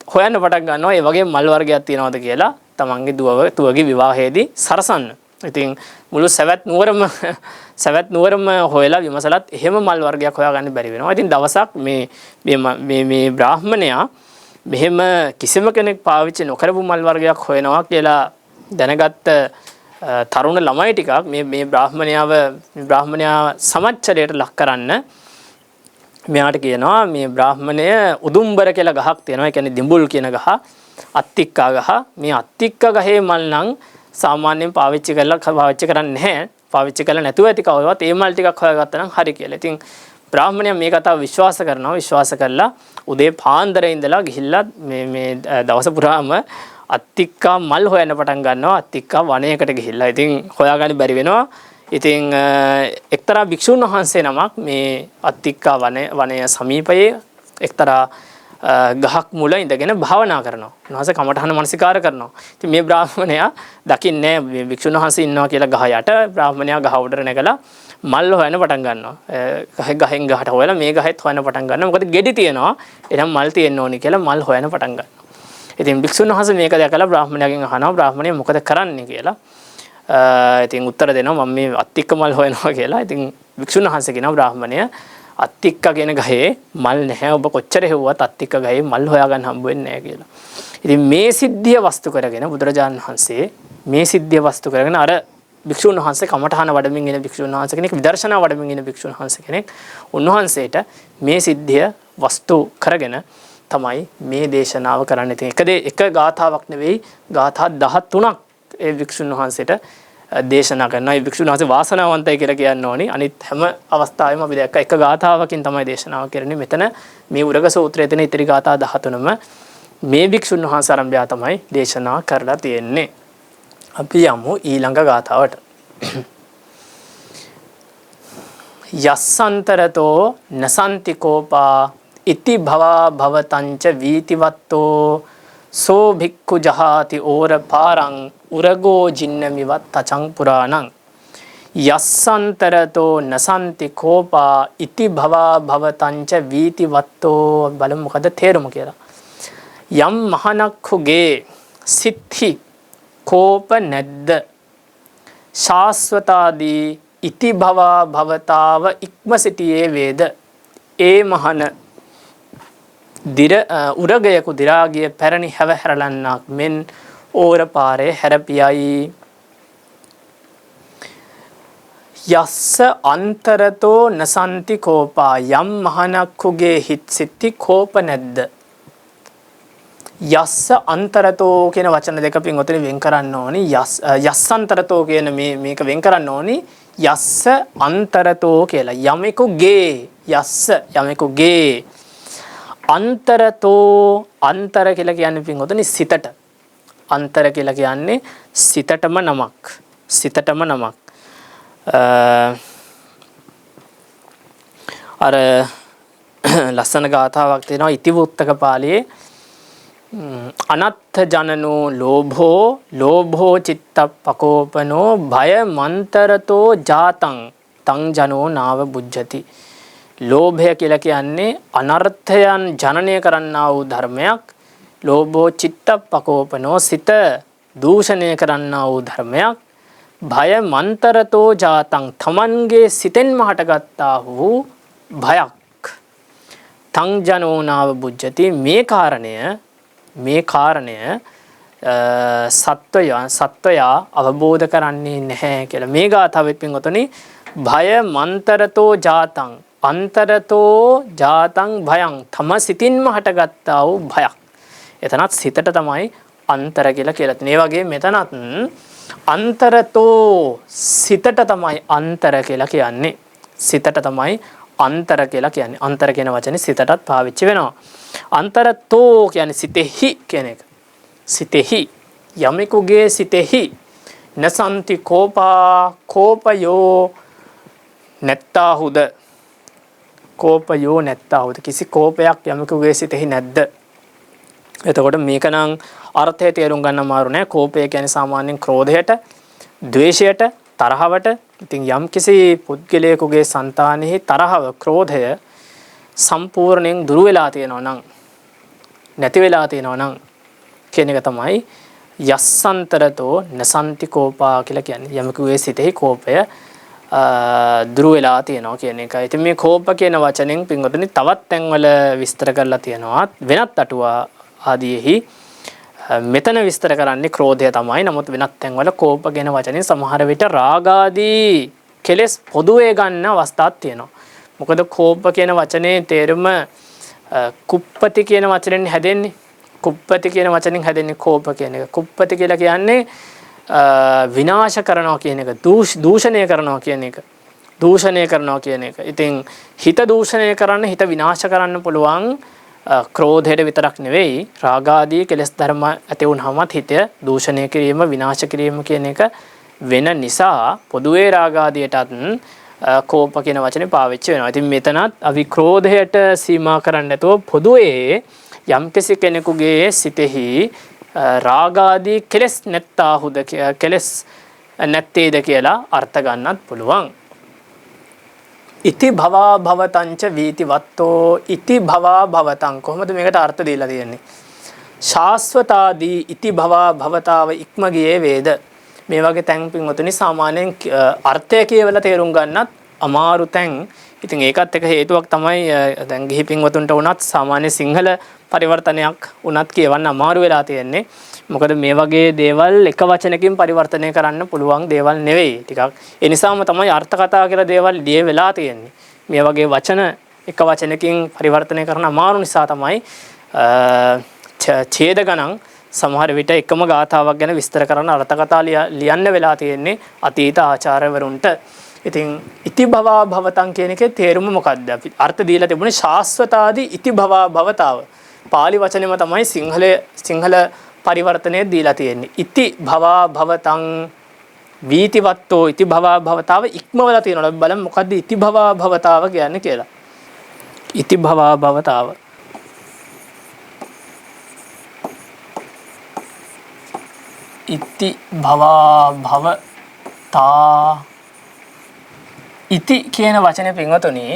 හොයන්න පටන් ගන්නවා ඒ වගේ මල් වර්ගයක් තියෙනවද කියලා තමන්ගේ දුවගේ විවාහයේදී සරසන්න. ඉතින් මුළු සවැත් නුවරම හොයලා විමසලත් එහෙම මල් වර්ගයක් හොයාගන්න බැරි වෙනවා. ඉතින් දවසක් මේ බ්‍රාහ්මණයා මෙහෙම කිසිම කෙනෙක් පාවිච්චි නොකරපු මල් වර්ගයක් හොයනවා කියලා දැනගත්ත තරුණ ළමයි ටිකක් මේ බ්‍රාහ්මණයා සමච්චරයට ලක් කරන්න මෙයාට කියනවා මේ බ්‍රාහ්මණය උදුම්බර කියලා ගහක් තියෙනවා. ඒ කියන්නේ දිඹුල් කියන ගහ, අත්තික්කා ගහ. මේ අත්තික්කා ගහේ මල් නම් සාමාන්‍යයෙන් පාවිච්චි කරන්නේ නැහැ. පාවිච්චි කරලා නැතුව ඇති කවවත් ඒ මල් ටිකක් හොයාගත්තා නම් හරි කියලා. ඉතින් බ්‍රාහ්මණයා මේ කතාව විශ්වාස කරලා උදේ පාන්දරේ ඉඳලා ගිහිල්ලා මේ දවස පුරාම අත්තික්කා මල් හොයන්න පටන් ගන්නවා. අත්තික්කා වනයේකට ගිහිල්ලා. ඉතින් හොයාගන්න බැරි වෙනවා. ඉතින් එක්තරා භික්ෂුන් වහන්සේ නමක් මේ අත්තික්කා වනය සමීපයේ එක්තරා ගහක් මුල ඉඳගෙන භාවනා කරනවා. උන්වහන්සේ කමඨහන මනසිකාර කරනවා. ඉතින් මේ බ්‍රාහ්මණයා දකින්නේ මේ භික්ෂුන් වහන්සේ ඉන්නවා කියලා ගහ යට බ්‍රාහ්මණයා ගහ උඩට නැගලා මල් හොයන්න පටන් ගන්නවා. ගහෙන් ගහට හොයලා මේ ගහෙත් හොයන්න පටන් ගන්නවා. මොකද ගෙඩි තියෙනවා. එහෙනම් මල් තියෙන්න ඕනි කියලා මල් හොයන්න පටන් ගන්නවා. ඉතින් භික්ෂුන් වහන්සේ මේක දැකලා බ්‍රාහ්මණයාගෙන් අහනවා බ්‍රාහ්මණයා මොකද කරන්නේ කියලා. ඉතින් උත්තර දෙනවා මම මේ අත්තික්ක මල් හොයනවා කියලා. ඉතින් භික්ෂුන් වහන්සේ කියනවා බ්‍රාහ්මණය අත්තික්ක කියන ගහේ මල් නැහැ. ඔබ කොච්චර හෙව්වත් අත්තික්ක ගහේ මල් හොයාගන්න හම්බ වෙන්නේ නැහැ කියලා. ඉතින් මේ සිද්ධිය වස්තු කරගෙන බුදුරජාණන් වහන්සේ අර භික්ෂුන් වහන්සේ කමඨහන වඩමින් ඉන භික්ෂුන් වහන්සේ කෙනෙක් විදර්ශනා වඩමින් ඉන භික්ෂුන් වහන්සේ කෙනෙක් උන්වහන්සේට මේ සිද්ධිය වස්තු කරගෙන තමයි මේ දේශනාව කරන්න. ඉතින් එක ගාථාවක් නෙවෙයි ගාථා 13ක් ඒ භික්ෂුන් වහන්සේට දේශනා කරනවා. ඒ භික්ෂුන් වහන්සේ වාසනාවන්තයි කියලා කියන්න ඕනි. අනිත් හැම අවස්ථාවෙම අපි දැක්ක එක ගාථාවකින් තමයි දේශනාව කරන්නේ. මෙතන මේ උරග සූත්‍රයේ තියෙන ඉතිරි ගාථා 13ම මේ භික්ෂුන් වහන්සේ ආරම්භය තමයි දේශනා කරලා තියෙන්නේ. අපි යමු ඊළඟ ගාථාවට. යස්සන්තරතෝ නසන්ති කෝපා ඉති භවා භවතංච වීතිවත්තෝ සෝ භික්ඛු ජහාති ඕර පාරං උරගෝ ජින්නමිවත් තචං පුරාණං යස්සන්තරතෝ නසන්ති කෝපා ඉති භවා භවතංච වීතිවත්තෝ. බලමු මොකද තේරුම කියලා. යම් මහණක්ගේ සිත්හි කෝප නැද්ද ශාස්වතාදී ඉති භවා භවතාව ඉක්ම සිටියේ වේද. ඒ මහණ උරගයකු දිරාගිය පැරණි හැව හැරලන්නක් මෙන් ඕර පාරේ හැරපියයි. යස්ස අන්තරතෝ නසන්ති කෝපා. යම් මහණක්කුගේ හිත් සිත්ති කෝප නැද්ද. යස්ස අන්තරතෝ කියන වචන දෙක පින් ඔතන වෙන් කරන්න ඕනි. යස්සන්තරතෝ කියන මේක වෙන් කරන්න ඕනි. යස්ස අන්තරතෝ කියලා යමෙකුගේ යමෙකුගේ අන්තරතෝ අන්තර කියලා කියන්නේ පින් ඔතන සිතට. අන්තර කියලා කියන්නේ සිතටම නමක්. අර ලස්සන ගාථාවක් තියෙනවා ඉතිවුත්තක පාළියේ අනත්ථ ජනනෝ ලෝභෝ චිත්තප්පකෝපනෝ භය මන්තරතෝ ජාතං තං ජනෝ නාව බුජ්ජති. ලෝභය කියලා කියන්නේ අනර්ථයන් ජනනය කරන්නා වූ ධර්මයක්. ලෝභෝ චිත්තප්පකෝපනෝ සිත දූෂණය කරන්නා වූ ධර්මයක්. භය මන්තරතෝ ජාතං තමන්ගේ සිතෙන්ම හටගත්තා වූ භයක්. තං ජනෝ නාව බුජ්ජති. මේ කාරණය සත්වයා අවබෝධ කරන්නේ නැහැ කියලා මේ ගාථාවෙත් පින්වතුනි භය මන්තරතෝ ජාතං අන්තරතෝ ජාතං භයං තම සිතින්ම හටගත්තා වූ භයක්. එතනත් සිතට තමයි අන්තර කියලා තියෙන්නේ. ඒ වගේ මෙතනත් අන්තරතෝ සිතට තමයි අන්තර කියලා කියන්නේ. සිතට තමයි අන්තර කියලා කියන්නේ. අන්තර කියන වචනේ සිතටත් පාවිච්චි වෙනවා. අන්තරතෝ කියන්නේ සිතෙහි කියන එක. සිතෙහි යමෙකුගේ සිතෙහි නසන්ති කෝපා කෝපයෝ නැත්තාහුද කෝපයෝ නැත්තාහුද කිසි කෝපයක් යමෙකුගේ සිතෙහි නැද්ද? එතකොට මේක නම් අර්ථය තේරුම් ගන්න අමාරු නෑ. කෝපය කියන්නේ සාමාන්‍යයෙන් ක්‍රෝධයට, ද්වේෂයට, තරහවට. ඉතින් යම් කිසි පුද්ගලයෙකුගේ సంతානෙහි තරහව, ක්‍රෝධය සම්පූර්ණයෙන් දුරු වෙලා තියෙනවා නම්, නැති වෙලා තියෙනවා නම් කියන එක තමයි යස්සන්තරතෝ නසන්ති කෝපා කියලා කියන්නේ. යමෙකුගේ සිතෙහි කෝපය දුරු වෙලා තියෙනවා කියන එකයි. ඉතින් මේ කෝප කියන වචනෙන් පින්වතුනි තවත් තැන්වල විස්තර කරලා තියෙනවා. වෙනත් අටුවා ආදීෙහි මෙතන විස්තර කරන්නේ ක්‍රෝධය තමයි. නමුත් වෙනත් තැන්වල කෝප කියන වචනේ සමහර විට රාගාදී කෙලෙස් පොදුවේ ගන්න අවස්ථාවක් තියෙනවා. මොකද කෝප කියන වචනේ තේරුම කුප්පති කියන වචනෙන් හැදෙන්නේ. කුප්පති කියන වචනෙන් හැදෙන්නේ කෝප කියන එක. කුප්පති කියලා කියන්නේ විනාශ කරනවා කියන එක, දූෂණය කරනවා කියන එක. දූෂණය කරනවා කියන එක. ඉතින් හිත දූෂණය කරන්න, හිත විනාශ කරන්න පුළුවන් ක්‍රෝධයට විතරක් නෙවෙයි, රාගාදී කෙලෙස් ධර්ම ඇති වුනහමත් හිත දූෂණය කිරීම, විනාශ කිරීම කියන එක වෙන නිසා පොදුවේ රාගාදීටත් කෝප කියන වචනේ පාවිච්චි වෙනවා. ඉතින් මෙතනත් අපි ක්‍රෝධයට සීමා කරන්නේ නැතුව පොදුවේ යම්කිසි කෙනෙකුගේ සිතෙහි රාගාදී කෙලෙස් නැත්තාහුද, කෙලෙස් නැත්තේද කියලා අර්ථ ගන්නත් පුළුවන්. ඉති භවා භවතංච වීති වත්තෝ ඉති භවා භවතං. කොහොමද මේකට අර්ථ දීලා තියෙන්නේ? ශාස්වතාදී ඉති භවා භවතාව ඉක්ම ගියේ වේද. මේ වගේ තැන් පින්වතුනි සාමාන්‍යයෙන් අර්ථය කියවලා තේරුම් ගන්නත් අමාරු තැන්. ඉතින් ඒකත් එක හේතුවක් තමයි දැන් ගිහි පින්වතුන්ට උනත් සාමාන්‍ය සිංහල පරිවර්තනයක් උනත් කියවන්න අමාරු වෙලා තියෙන්නේ. මොකද මේ වගේ දේවල් එක වචනකින් පරිවර්තනය කරන්න පුළුවන් දේවල් නෙවෙයි. ටිකක් ඒ නිසාම තමයි අර්ථ කතා කියලා දේවල් ලිය වෙලා තියෙන්නේ. මේ වගේ වචන එක වචනකින් පරිවර්තනය කරන්න අමාරු නිසා තමයි ඡේද ගණන් සමහර විට එකම ගාථාවක් ගැන විස්තර කරන අර්ථ කතා ලියන්න වෙලා තියෙන්නේ අතීත ආචාර්යවරුන්ට. ඉතින් ඉති භවා භවතං කියන එකේ තේරුම මොකක්ද? අපි අර්ථ දීලා තිබුණේ ශාස්වතාදී ඉති භවා භවතාව. පාලි වචනේම තමයි සිංහල පරිවර්තනය දීලා තියෙන්නේ. ඉති භවා භවතං වීතිවත්තෝ ඉති භවා භවතාව ඉක්මවලා තියෙනවා. අපි බලමු මොකද්ද ඉති භවා භවතාව කියන්නේ කියලා. ඉති භවා භවතාව ඉති භවා භවතා ඉති කියන වචනේ පින්වතුනි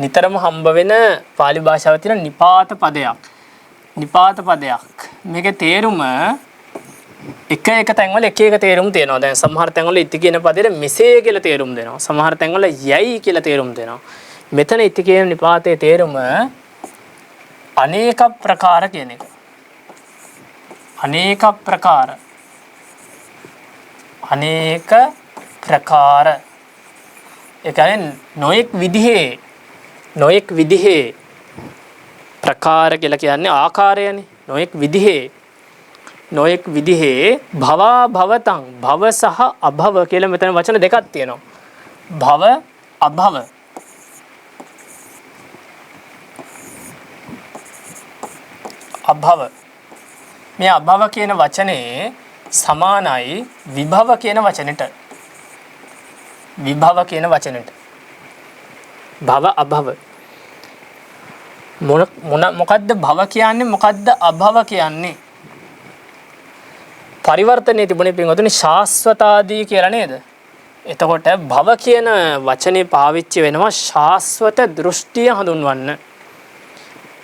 නිතරම හම්බ වෙන පාලි භාෂාවේ තියෙන නිපාත පදයක්. නිපාත පදයක්. මේකේ තේරුම එක තැන්වල එක තේරුම් තියෙනවා. දැන් සමහර තැන්වල ඉති කියන පදෙට මෙසේ කියලා තේරුම් දෙනවා. සමහර තැන්වල යයි කියලා තේරුම් දෙනවා. මෙතන ඉති කියන නිපාතයේ තේරුම අනේක ප්‍රකාර කියන එක. අනේක ප්‍රකාර. අනේක ප්‍රකාර. ඒ කියන්නේ නොඑක් විදිහේ ප්‍රකාර කියලා කියන්නේ ආකාරයනේ. නොඑක් විදිහේ භවා භවතං භව සහ අභව කියලා මෙතන වචන දෙකක් තියෙනවා. භව අභව. අභව. මේ අභව කියන වචනේ සමානයි විභව කියන වචනෙට. විභව කියන වචනෙට. භව අභව. මොකද්ද භව කියන්නේ, මොකද්ද අභව කියන්නේ? පරිවර්තනයේ තිබුණේ පින්වතුනි ශාස්වතාදී කියලා නේද? එතකොට භව කියන වචනේ පාවිච්චි වෙනවා ශාස්වත දෘෂ්ටිය හඳුන්වන්න.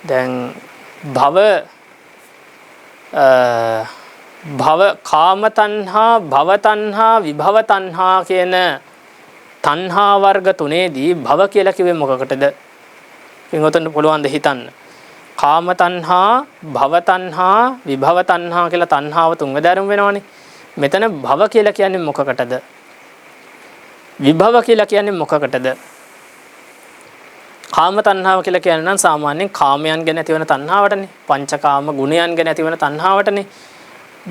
දැන් භව කාම තණ්හා, භව තණ්හා, විභව තණ්හා කියන තණ්හා වර්ග තුනේදී භව කියලා කිව්වේ මොකකටද? පින්වතුන්ට පුළුවන් ද හිතන්න? කාම තණ්හා, භව තණ්හා, විභව තණ්හා කියලා තණ්හාව තුන්වැදෑරුම් වෙනවනේ. මෙතන භව කියලා කියන්නේ මොකකටද? විභව කියලා කියන්නේ මොකකටද? කාම තණ්හාව කියලා කියන්නේ නම් සාමාන්‍යයෙන් කාමයන් ගැන ඇතිවන තණ්හාවටනේ. පංචකාම ගුණයන් ගැන ඇතිවන තණ්හාවටනේ.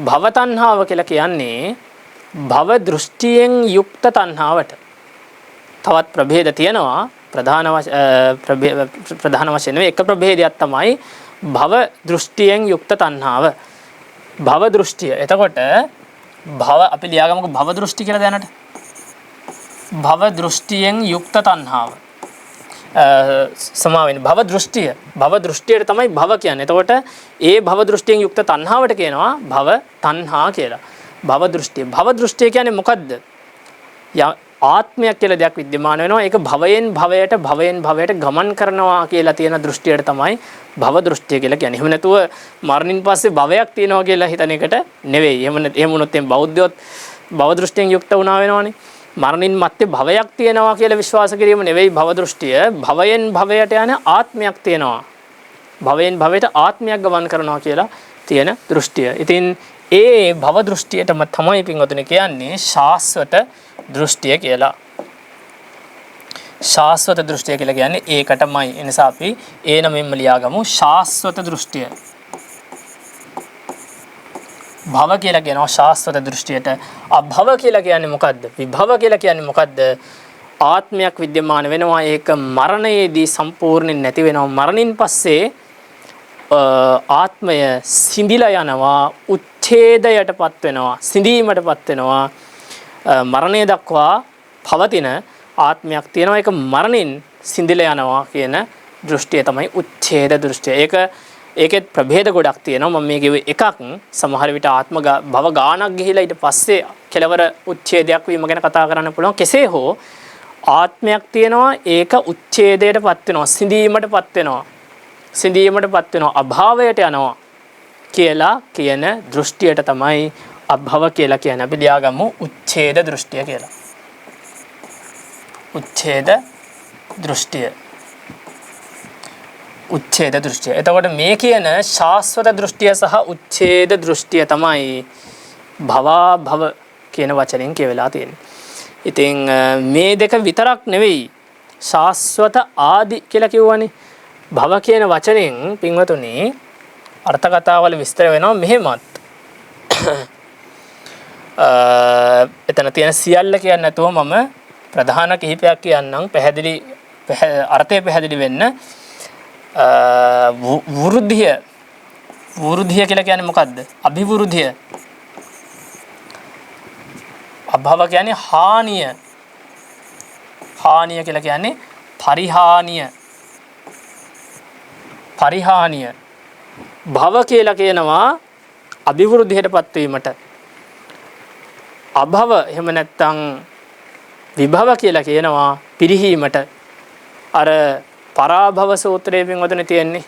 භව තණ්හාව කියලා කියන්නේ භව දෘෂ්ටියෙන් යුක්ත තණ්හාවට. තවත් ප්‍රභේද තියෙනවා. ප්‍රධාන වශයෙන් එක ප්‍රභේදයක් තමයි භව දෘෂ්ටියෙන් යුක්ත තණ්හාව. භව දෘෂ්ටිය. එතකොට භව අපි ලියාගමුකෝ භව දෘෂ්ටි කියලා දැනට. භව දෘෂ්ටියෙන් යුක්ත තණ්හාව. සමාවෙන්න භව දෘෂ්ටිය. භව දෘෂ්ටියට තමයි භව කියන්නේ. එතකොට ඒ භව දෘෂ්ටියෙන් යුක්ත තණ්හාවට කියනවා භව තණ්හා කියලා. භව දෘෂ්ටිය. භව දෘෂ්ටිය කියන්නේ මොකද්ද? ආත්මයක් කියලා දෙයක් විද්‍යමාන වෙනවා. ඒක භවයෙන් භවයට ගමන් කරනවා කියලා තියෙන දෘෂ්ටියට තමයි භව දෘෂ්ටිය කියලා කියන්නේ. එහෙම නැතුව මරණින් පස්සේ භවයක් තියෙනවා කියලා හිතන එකට නෙවෙයි. එහෙම වුණොත් එම් බෞද්ධයොත් භව දෘෂ්ටියෙන් යුක්ත වුණා වෙනවනේ. මරණින් මත්තේ භවයක් තියෙනවා කියලා විශ්වාස කිරීම නෙවෙයි භව දෘෂ්ටිය. භවයෙන් භවයට යන ආත්මයක් තියෙනවා. භවයෙන් භවයට ආත්මයක් ගමන් කරනවා කියලා තියෙන දෘෂ්ටිය. ඉතින් ඒ භව දෘෂ්ටියටම තමයි පින්වතුනි කියන්නේ ශාස්වත දෘෂ්ටිය කියලා. ශාස්වත දෘෂ්ටිය කියලා කියන්නේ ඒකටමයි. ඒ නිසා අපි ඒ නමින්ම ලියාගමු ශාස්වත දෘෂ්ටිය. භව කියලා කියනවා ශාස්වත දෘෂ්ටියට. අභව කියලා කියන්නේ මොකද්ද? විභව කියලා කියන්නේ මොකද්ද? ආත්මයක් විද්‍යමාන වෙනවා. ඒක මරණයේදී සම්පූර්ණයෙන් නැති වෙනවා. මරණින් පස්සේ ආත්මය සිඳිලා යනවා, උච්ඡේදයටපත් වෙනවා, සිඳීමටපත් වෙනවා. මරණය දක්වා පවතින ආත්මයක් තියෙනවා. ඒක මරණින් සිඳිලා යනවා කියන දෘෂ්ටිය තමයි උච්ඡේද දෘෂ්ටිය. ඒකෙත් ප්‍රභේද ගොඩක් තියෙනවා. මම මේ කිව්වේ එකක්. සමහර විට ආත්ම භව ගානක් ගිහිලා ඊට පස්සේ කෙලවර උච්ඡේදයක් වීම ගැන කතා කරන්න පුළුවන්. කෙසේ හෝ ආත්මයක් තියෙනවා. ඒක උච්ඡේදයටපත් වෙනවා, සිඳීමටපත් වෙනවා. සිඳීමටපත් වෙනවා, අභාවයට යනවා කියලා කියන දෘෂ්ටියට තමයි අභව කියලා කියන්නේ. අපි ලියාගමු උච්ඡේද දෘෂ්ටිය කියලා. උච්ඡේද දෘෂ්ටිය. උච්ඡේද දෘෂ්ටිය. එතකොට මේ කියන ශාස්වත දෘෂ්ටිය සහ උච්ඡේද දෘෂ්ටිය තමයි භව කියන වචනෙන් කියවලා තියෙන්නේ. ඉතින් මේ දෙක විතරක් නෙවෙයි ශාස්වත ආදි කියලා කියවනේ. භව කියන වචනෙන් පින්වතුනි අර්ථ කතාවල විස්තර වෙනවා මෙහෙමත්. එතන තියෙන සියල්ල කියන්නේ නැතුව මම ප්‍රධාන කිහිපයක් කියන්නම් අර්ථය පැහැදිලි වෙන්න. වෘද්ධිය කියලා කියන්නේ මොකද්ද? අභිවෘද්ධිය. අභව කියන්නේ හානිය. හානිය කියලා කියන්නේ පරිහානිය. භව කියලා කියනවා අභිවෘද්ධියටපත් වීමට. අභව එහෙම නැත්නම් විභව කියලා කියනවා පිරිහීමට. අර පරාභව සූත්‍රයේ පින්වතුනි තියෙන්නේ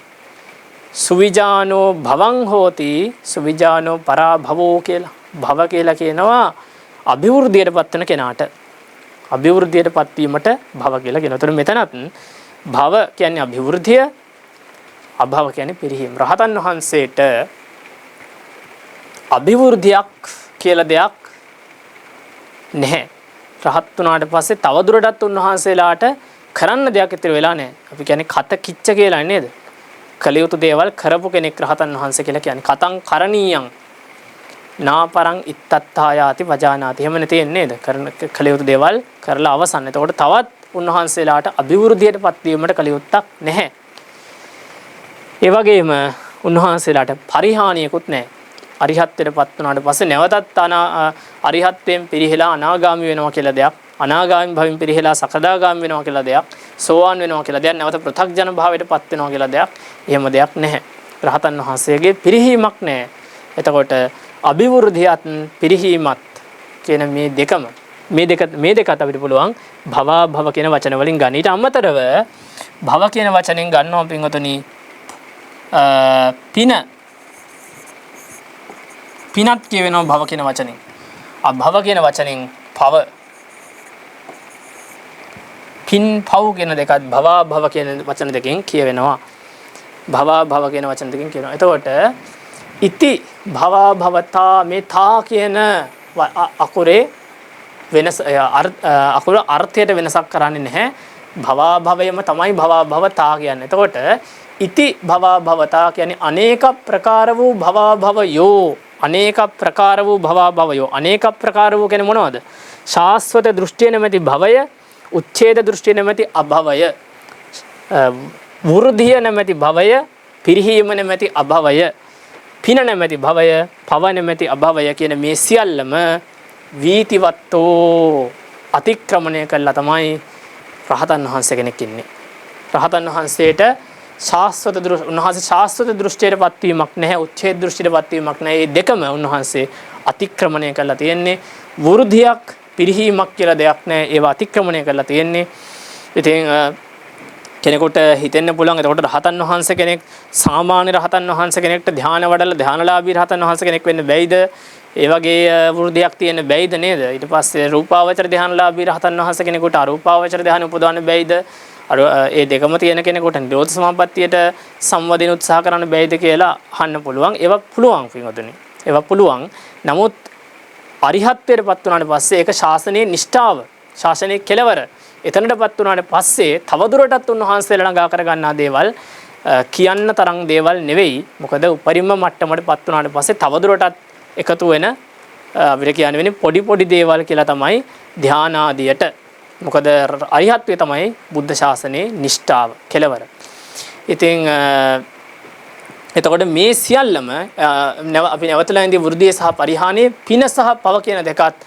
සුවිජානෝ භවං හෝති සුවිජානෝ පරාභවෝ කියලා. භව කියලා කියනවා අභිවෘද්ධියටපත් වෙන කෙනාට. අභිවෘද්ධියටපත් වීමට භව කියලා කියනවා. ඒතර මෙතනත් භව කියන්නේ අභිවෘද්ධිය, අභව කියන්නේ පිරිහීම. රහතන් වහන්සේට අභිවෘද්ධියක් කියලා දෙයක් නැහැ. රහත් වුණාට පස්සේ තවදුරටත් උන්වහන්සේලාට කරන්න දෙයක් ඉතිරි වෙලා නැහැ. අපි කියන්නේ කත කිච්ච කියලා නේද? කලියුතු දේවල් කරපු කෙනෙක් රහතන් වහන්සේ කියලා කියන්නේ. කතං කරණීයං නාපරං ඉත්තත්තායාති වජානාති. එහෙම නෙතෙන්නේ නේද? කලියුතු දේවල් කරලා අවසන්. එතකොට තවත් උන්වහන්සේලාට අභිවෘද්ධියටපත් වීමට කලියුත්තක් නැහැ. ඒ වගේම උන්වහන්සේලාට පරිහානියකුත් නැහැ. අරිහත්ත්වයටපත් වුණාට පස්සේ නැවතත් අරිහත්ත්වයෙන් පිරිහිලා අනාගාමි වෙනවා කියලා දෙයක්, අනාගාමි භවෙන් පිරිහිලා සකදාගාමි වෙනවා කියලා දෙයක්, සෝවාන් වෙනවා කියලා දෙයක්, නැවත පෘථග්ජන භාවයටපත් වෙනවා කියලා දෙයක්, එහෙම දෙයක් නැහැ. රහතන් වහන්සේගේ පිරිහීමක් නැහැ. එතකොට අභිවෘද්ධියත් පිරිහීමත් කියන මේ දෙකත් අපිට පුළුවන් භව කියන වචන වලින් ගන්න. ඊට අමතරව භව කියන වචනෙන් ගන්නවා පින්වතුනි පිනත් කියවෙනවා භව කියන වචනෙන්. අභව කියන වචනෙන් පව. පින් පව් කියන දෙකත් භව කියන වචන දෙකෙන් කියවෙනවා. භව කියන වචන දෙකෙන් කියනවා. එතකොට ඉති භවතා මේ තා කියන අකුරේ වෙනස අකුර අර්ථයට වෙනසක් කරන්නේ නැහැ. භවාභවයම තමයි භවාභවතා කියන්නේ. එතකොට ඉති භවාභවතා කියන්නේ අනේක ප්‍රකාර වූ භවාභවයෝ, අනේක ප්‍රකාර වූ භවාභවයෝ. අනේක ප්‍රකාර වූ කියන්නේ මොනවද? ශාස්වත දෘෂ්ටිය නැමැති භවය, උච්ඡේද දෘෂ්ටිය නැමැති අභවය, වෘද්ධිය නැමැති භවය, පිරිහීම නැමැති අභවය, පින නැමැති භවය, පව නැමැති අභවය කියන මේ සියල්ලම වීතිවත්තෝ අතික්‍රමණය කළා තමයි රහතන් වහන්සේ කෙනෙක් ඉන්නේ. රහතන් වහන්සේට උන්වහන්සේ ශාස්ත්‍රත දෘෂ්ටියටපත් වීමක් නැහැ, උච්ඡේද දෘෂ්ටියටපත් වීමක් නැහැ. මේ දෙකම උන්වහන්සේ අතික්‍රමණය කළා තියෙන්නේ. වෘද්ධියක් පිරිහීමක් කියලා දෙයක් නැහැ. ඒවා අතික්‍රමණය කළා තියෙන්නේ. ඉතින් කෙනෙකුට හිතෙන්න පුළුවන් එතකොට රහතන් වහන්සේ කෙනෙක් සාමාන්‍ය රහතන් වහන්සේ කෙනෙක්ට ධ්‍යාන වඩලා ධ්‍යානලාභී රහතන් වහන්සේ කෙනෙක් වෙන්න බැයිද? ඒ වගේ වෘද්ධියක් තියෙන්න බැයිද නේද? ඊට පස්සේ රූපාවචර ධ්‍යානලාභී රහතන් වහන්සේ කෙනෙකුට අරූපාවචර ධ්‍යාන උපදවන්න බැයිද? අර ඒ දෙකම තියෙන කෙනෙකුට නිරෝධ සමාපත්තියට සම්වදින උත්සාහ කරන්න බැයිද කියලා අහන්න පුළුවන්. ඒවා පුළුවන් පින්වතුනි. ඒවා පුළුවන්. නමුත් අරිහත්ත්වයටපත් වුණාට පස්සේ ඒක ශාසනයේ නිෂ්ඨාව, ශාසනයේ කෙලවර. එතනටපත් වුණාට පස්සේ තවදුරටත් උන්වහන්සේලා ළඟා කරගන්නා දේවල් කියන්න තරම් දේවල් නෙවෙයි. මොකද උපරිම මට්ටමටපත් වුණාට පස්සේ තවදුරටත් එකතු වෙන අපිට කියන්න වෙන්නේ පොඩි පොඩි දේවල් කියලා තමයි ධානාදියට. මොකද අරිහත්ත්වය තමයි බුද්ධ ශාසනයේ නිෂ්ඨාව, කෙලවර. ඉතින් එතකොට මේ සියල්ලම අපි නැවතලා ඉඳි වෘද්ධිය සහ පරිහානිය, පින සහ පව කියන දෙකත්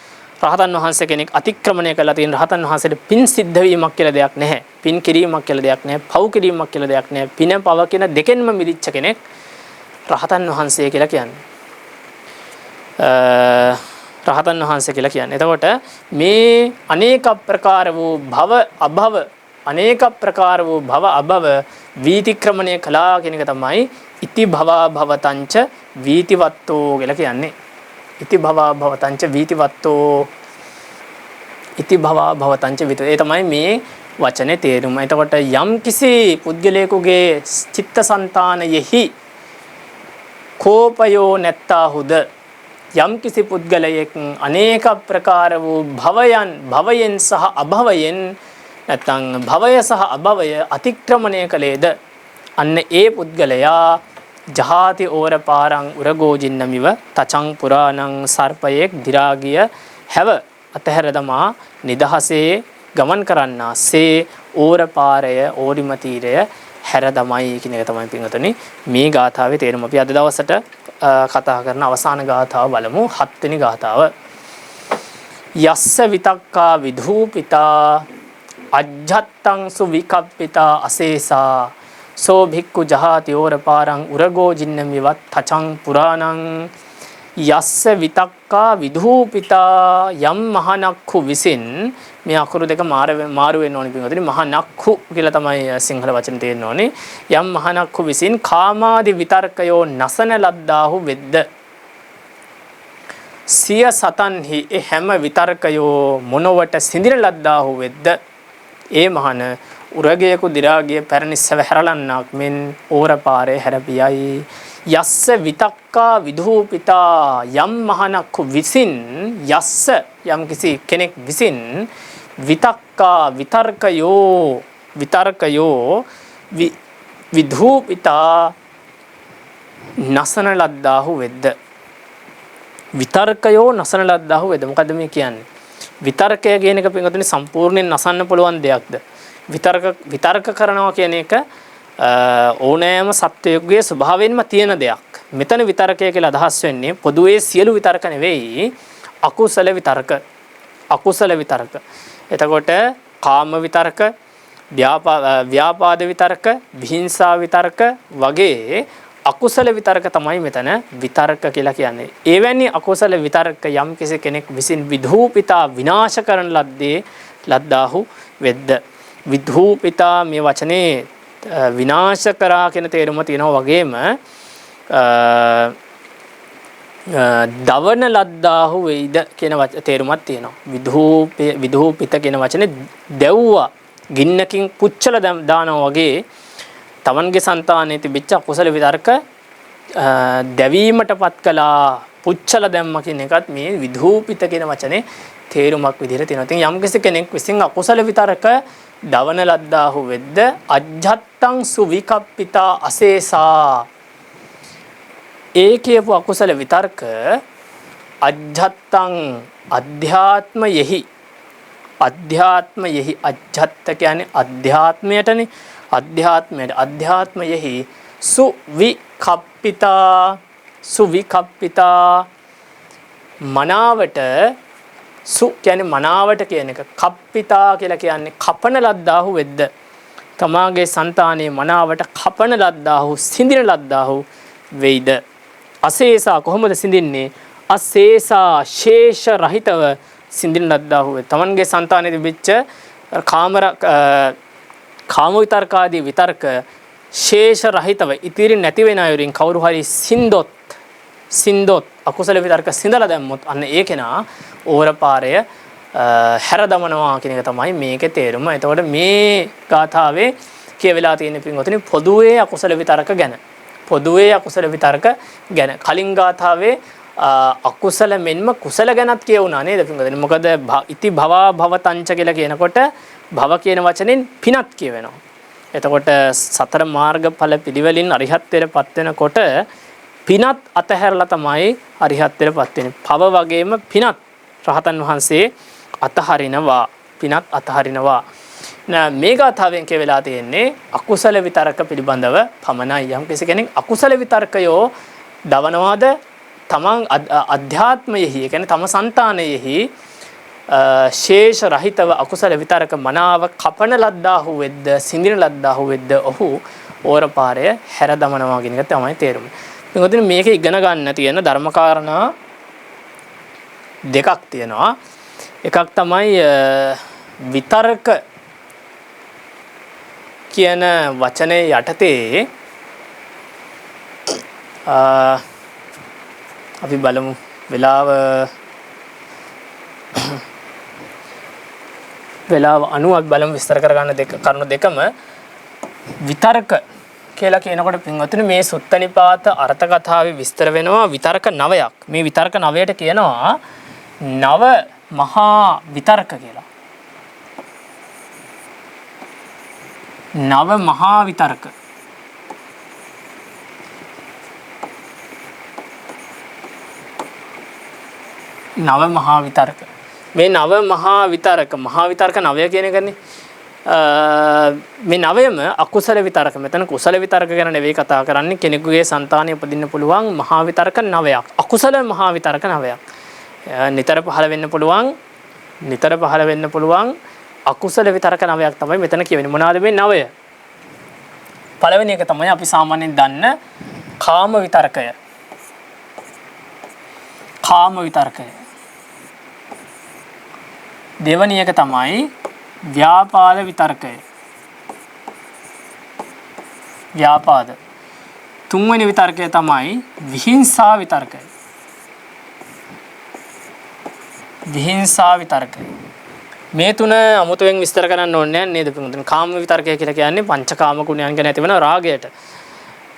රහතන් වහන්සේ කෙනෙක් අතික්‍රමණය කළා තියෙන. රහතන් වහන්සේට පින් සිද්ධ වීමක් කියලා දෙයක් නැහැ. පින් කිරීමක් කියලා දෙයක් නැහැ. පව් කිරීමක් කියලා දෙයක් නැහැ. පින පව කියන දෙකෙන්ම මිදිච්ච කෙනෙක් රහතන් වහන්සේ කියලා කියන්නේ. රහතන් වහන්සේ කියලා කියන්නේ. එතකොට මේ අනේක ප්‍රකාර වූ භව අභව, අනේක ප්‍රකාර වූ භව අභව වීතික්‍රමණය කළා කියන එක තමයි ඉති භවා භවතංච වීතිවත්තෝ කියලා කියන්නේ. ඉති භවා භවතංච වීතිවත්තෝ, ඉති භවා භවතංච වීති. ඒ තමයි මේ වචනේ තේරුම. එතකොට යම් කිසි පුද්ගලයෙකුගේ චිත්තසංතානයෙහි කෝපයෝ නැත්තාහුද, යම් කිසි පුද්ගලයෙක් අනේක ප්‍රකාර වූ භවයෙන් සහ අභවයෙන් නැත්නම් භවය සහ අභවය අතික්‍රමණය කළේද, අන්න ඒ පුද්ගලයා ජහාති ඕර පාරං උරගෝජින්නමිව තචං පුරාණං සර්පයෙක් දිරාගිය හැව අතහැර දමා නිදහසේ ගමන් කරන්නාසේ ඕර පාරය, ඕරිම තීරය හැර දමයි කියන එක තමයි පින්වතුනි මේ ගාථාවේ තේරුම. අපි අද දවසට කතා කරන අවසාන ගාථාව බලමු. 7 වෙනි ගාථාව. යස්ස විතක්කා විධූපිතා අජ්ජත්තං සුවිකප්පිතා අසේසා සෝ භික්ඛු ජහාති ඕර පාරං උරගෝජින්නමිවත් තචං පුරාණං. යස්ස විතක්කා විධූපිතා, යම් මහනක්ඛු විසින්, මේ අකුරු දෙක මාරු වෙන්න ඕනේ පින්වතුනි. මහනක්ඛු කියලා තමයි සිංහල වචන තියෙන්න ඕනේ. යම් මහනක්ඛු විසින් කාමාදි විතර්කයෝ නසන ලද්දාහු වෙද්ද, සිය සතන්හි හැම විතර්කයෝ මොනවට සිඳින ලද්දාහු වෙද්ද, ඒ මහන උරගයකු දිරාගිය පැරණි සැවහැරලන්නක් මෙන් ඕර පාරේ හැරපියයි. යස්ස විතක්කා විධූපිතා, යම් මහනක්ඛු විසින්, යස්ස යම් කිසි කෙනෙක් විසින්, විතක්කා විතර්කයෝ විධූපිතා නසන ලද්දාහු වෙද්ද. විතර්කයෝ නසන ලද්දාහු වෙද්ද. මොකද්ද මේ කියන්නේ? විතර්කය කියන එක පින්වතුනි සම්පූර්ණයෙන් නසන්න පුළුවන් දෙයක්ද? විතර්ක කරනවා කියන එක ඕනෑම සත්වයේ ස්වභාවයෙන්ම තියෙන දෙයක්. මෙතන විතර්කය කියලා අදහස් වෙන්නේ පොදුවේ සියලු විතර්ක නෙවෙයි, අකුසල විතර්ක. අකුසල විතර්ක. එතකොට කාම විතර්ක, ව්‍යාපාද විතර්ක, විහිංසා විතර්ක වගේ අකුසල විතර්ක තමයි මෙතන විතර්ක කියලා කියන්නේ. එවැනි අකුසල විතර්ක යම් කෙනෙක් විසින් විධූපිතා විනාශ කරන ලද්දාහු වෙද්ද. විධූපිතා මේ වචනේ විනාශ කරා කියන තේරුම තියෙනවා වගේම දවන ලද්දාහු වෙයිද කියන තේරුමක් තියෙනවා. විධූපිත කියන වචනේ දැව්වා, ගින්නකින් පුච්චලා දානවා වගේ තමන්ගේ సంతානයේ තිබිච්ච අකුසල විතර්ක දැවීමටපත් කළා, පුච්චලා දැම්ම කියන එකත් මේ විධූපිත කියන වචනේ තේරුමක් විදිහට තියෙනවා. ඉතින් යම් කෙනෙක් විසින් අකුසල විතර්ක දවන ලද්දාහු වෙද්ද අජ්ජත්තං සුවිකප්පිතා අසේසා. ඒ කියපු අකුසල විතර්ක අජ්ජත්තං අධ්‍යාත්මයෙහි අජ්ජත්ත කියන්නේ අධ්‍යාත්මයටනේ. අධ්‍යාත්මයෙහි සුවිකප්පිතා මනාවට සු කියන්නේ මනාවට කියන එක. කප්පිතා කියලා කියන්නේ කපන ලද්දාහු වෙද්ද තමාගේ సంతානයේ මනාවට කපන ලද්දාහු සිඳින ලද්දාහු වෙයිද. අශේසා කොහොමද සිඳින්නේ? අශේසා ශේෂ රහිතව සිඳින ලද්දාහු වෙයි. තමන්ගේ సంతානයේ තිබිච්ච කාම විතර්කාදී විතර්ක ශේෂ රහිතව ඉතිරි නැති වෙන අයුරින් කවුරු හරි සින්දොත් අකුසල විතර්ක සිඳලා දැම්මොත් අන්න ඒ කෙනා ඕරපාරය හැර දමනවා කියන එක තමයි මේකේ තේරුම. එතකොට මේ ගාථාවේ කියවිලා තියෙන පින්වතුනි පොදුවේ අකුසල විතර්ක ගැන. කලින් ගාථාවේ අකුසල මෙන්ම කුසල ගැනත් කියවුණා නේද පින්වතුනි? මොකද ඉති භවා භවතංච කියලා කියනකොට භව කියන වචනෙන් පිනත් කියවෙනවා. එතකොට සතර මාර්ගඵල පිළිවෙලින් අරිහත්ත්වයටපත් වෙනකොට පිනත් අතහැරලා තමයි අරිහත්ත්වයටපත් වෙන්නේ. භව වගේම පිනත් රහතන් වහන්සේ අතහරිනවා. මේ ගාථාවෙන් කියවෙලා තියෙන්නේ අකුසල විතර්ක පිළිබඳව පමණයි. යම් කෙනෙක් අකුසල විතර්කයෝ දවනවාද තමන් අධ්‍යාත්මයෙහි කියන්නේ තම సంతානයෙහි ශේෂ රහිතව අකුසල විතර්ක මනාව කපන ලද්දාහු වෙද්ද සිඳින ලද්දාහු වෙද්ද ඔහු ඕරපාරය හැර දමනවා කියන එක තමයි තේරුම. මොකද මේක ඉගෙන ගන්න තියෙන ධර්මකාරණා දෙකක් තියෙනවා. එකක් තමයි විතර්ක කියන වචනේ යටතේ අපි බලමු වෙලාව අනුව බලමු විස්තර කරගන්න කරුණු දෙකම. විතර්ක කියලා කියනකොට පින්වතුනි මේ සුත්ත නිපාත අර්ථ කතාවේ විස්තර වෙනවා විතර්ක 9ක්. මේ විතර්ක 9ට කියනවා නව මහා විතර්ක කියලා. නව මහා විතර්ක. මේ නව මහා විතර්ක නවය කියන එකනේ. මේ නවයම අකුසල විතර්ක. මෙතන කුසල විතර්ක ගැන නෙවෙයි කතා කරන්නේ. කෙනෙකුගේ సంతානිය උපදින්න පුළුවන් මහා විතර්ක 9ක්. අකුසල මහා විතර්ක 9ක්. නිතර පහළ වෙන්න පුළුවන් අකුසල විතර්ක 9ක් තමයි මෙතන කියවෙන්නේ. මොනවාද මේ 9? පළවෙනි එක තමයි අපි සාමාන්‍යයෙන් දන්න කාම විතර්කය. දෙවැනි එක තමයි ව්‍යාපාද විතර්කය. තුන්වෙනි විතර්කය තමයි විහිංසා විතර්කය. මේ තුන අමුතුවෙන් විස්තර කරන්න ඕනේ නේද පිටුතුන්? කාම විතර්කය කියලා කියන්නේ පංචකාම ගුණයන් ගැන ඇතිවන රාගයට.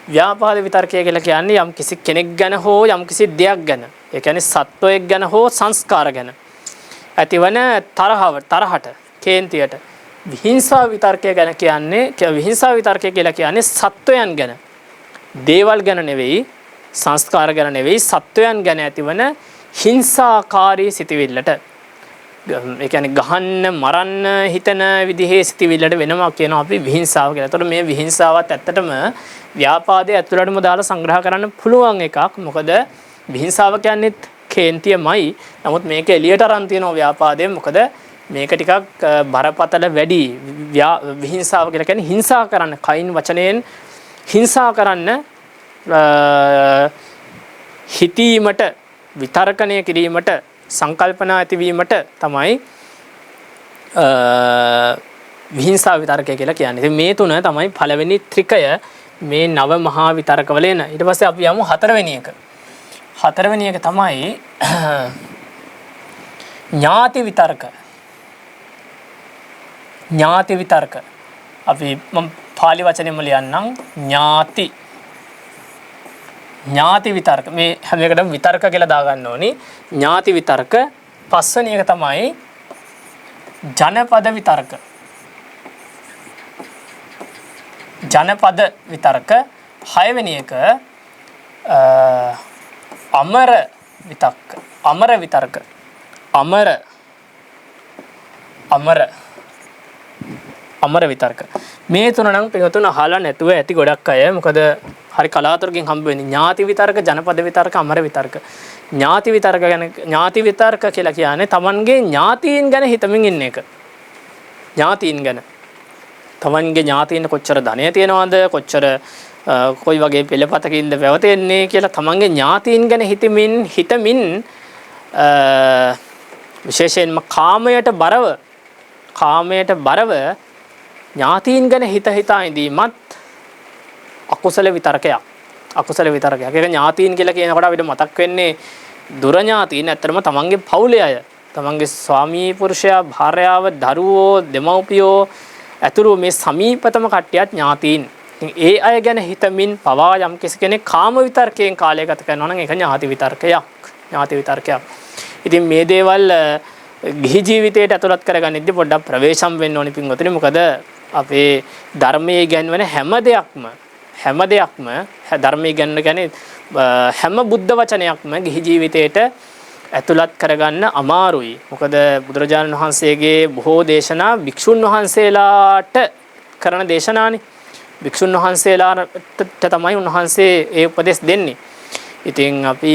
ව්‍යාපාද විතර්කය කියලා කියන්නේ යම් කිසි කෙනෙක් ගැන හෝ යම් කිසි දෙයක් ගැන, ඒ කියන්නේ සත්වයක් ගැන හෝ සංස්කාර ගැන ඇතිවන තරහට, කේන්තියට. විහිංසා විතර්කය කියලා කියන්නේ සත්වයන් ගැන, දේවල් ගැන නෙවෙයි, සංස්කාර ගැන නෙවෙයි, සත්වයන් ගැන ඇතිවන හිංසාකාරී සිතිවිල්ලට. ඒ කියන්නේ ගහන්න මරන්න හිතන විදිහේ සිතිවිල්ලට වෙනවා කියනවා අපි විහිංසාව කියලා. ඒතකොට මේ විහිංසාවත් ඇත්තටම ව්‍යාපාදයේ ඇතුළටම දාලා සංග්‍රහ කරන්න පුළුවන් එකක්. මොකද විහිංසාව කියන්නේත් කේන්තියමයි. නමුත් මේක එළියට අරන් තියෙනවා ව්‍යාපාදයෙන්. මොකද මේක ටිකක් බරපතල වැඩි. විහිංසාව කියලා කියන්නේ හිංසා කරන්න, කයින් වචනයෙන් හිංසා කරන්න, හිතීමට, විතර්කණය කිරීමට, සංකල්පනා ඇතිවීමට තමයි විහිංසා විතර්කය කියලා කියන්නේ. ඉතින් මේ තුන තමයි පළවෙනි ත්‍රිකය මේ නව මහා විතර්කවල එන. ඊට පස්සේ අපි යමු හතරවෙනි එක. හතරවෙනි එක තමයි ඥාති විතර්ක. අපි මම පාලි වචනයෙන්ම ලියන්නම්. ඥාති විතර්ක. මේ හැම එකටම විතර්ක කියලා දාගන්න ඕනි. ඥාති විතර්ක. පස්වෙනි එක තමයි ජනපද විතර්ක. ජනපද විතර්ක. 6 වෙනි එක අමර විතක්ක. අමර විතර්ක. අමර විතර්ක. මේ තුන නම් පිටුතුන අහලා නැතුව ඇති ගොඩක් අය. මොකද හරි කලාතුරකින් හම්බ වෙන්නේ ඥාති විතර්ක, ජනපද විතර්ක, අමර විතර්ක. ඥාති විතර්ක කියලා කියන්නේ Tamanගේ ඥාතීන් ගැන හිතමින් ඉන්න එක. ඥාතීන් ගැන. Tamanගේ ඥාතීන් කොච්චර ධනය තියනවද, කොච්චර කොයි වගේ පෙළපතකින්ද පැවතෙන්නේ කියලා Tamanගේ ඥාතීන් ගැන හිතමින් විශේෂයෙන්ම කාමයට බරව ඥාතීන් ගැන හිතා ඉඳීමත් අකුසල විතර්කයක්. ඒක ඥාතීන් කියලා කියනකොට අපිට මතක් වෙන්නේ දුර ඥාතීන්. ඇත්තටම තමන්ගේ පවුලේ අය, තමන්ගේ ස්වාමී පුරුෂයා, භාර්යාව, දරුවෝ, දෙමව්පියෝ ඇතුළු මේ සමීපතම කට්ටියත් ඥාතීන්. ඒ අය ගැන හිතමින් පවා යම් කෙනෙක් කාම විතර්කයෙන් කාලය ගත කරනවා නම් ඒක ඥාති විතර්කයක්. ඉතින් මේ දේවල් ගිහි ජීවිතයට ඇතුළත් කරගන්නෙද්දී පොඩ්ඩක් ප්‍රවේශම් වෙන්න ඕනි පින්වතුනි. මොකද අපේ ධර්මයේ ඉගෙනවන හැම දෙයක්ම ධර්මයේ ඉගෙනන කියන්නේ හැම බුද්ධ වචනයක්ම ගිහි ජීවිතයට ඇතුළත් කරගන්න අමාරුයි. මොකද බුදුරජාණන් වහන්සේගේ බොහෝ දේශනා භික්ෂුන් වහන්සේලාට කරන දේශනානි. භික්ෂුන් වහන්සේලාට තමයි උන්වහන්සේ ඒ උපදෙස් දෙන්නේ. ඉතින් අපි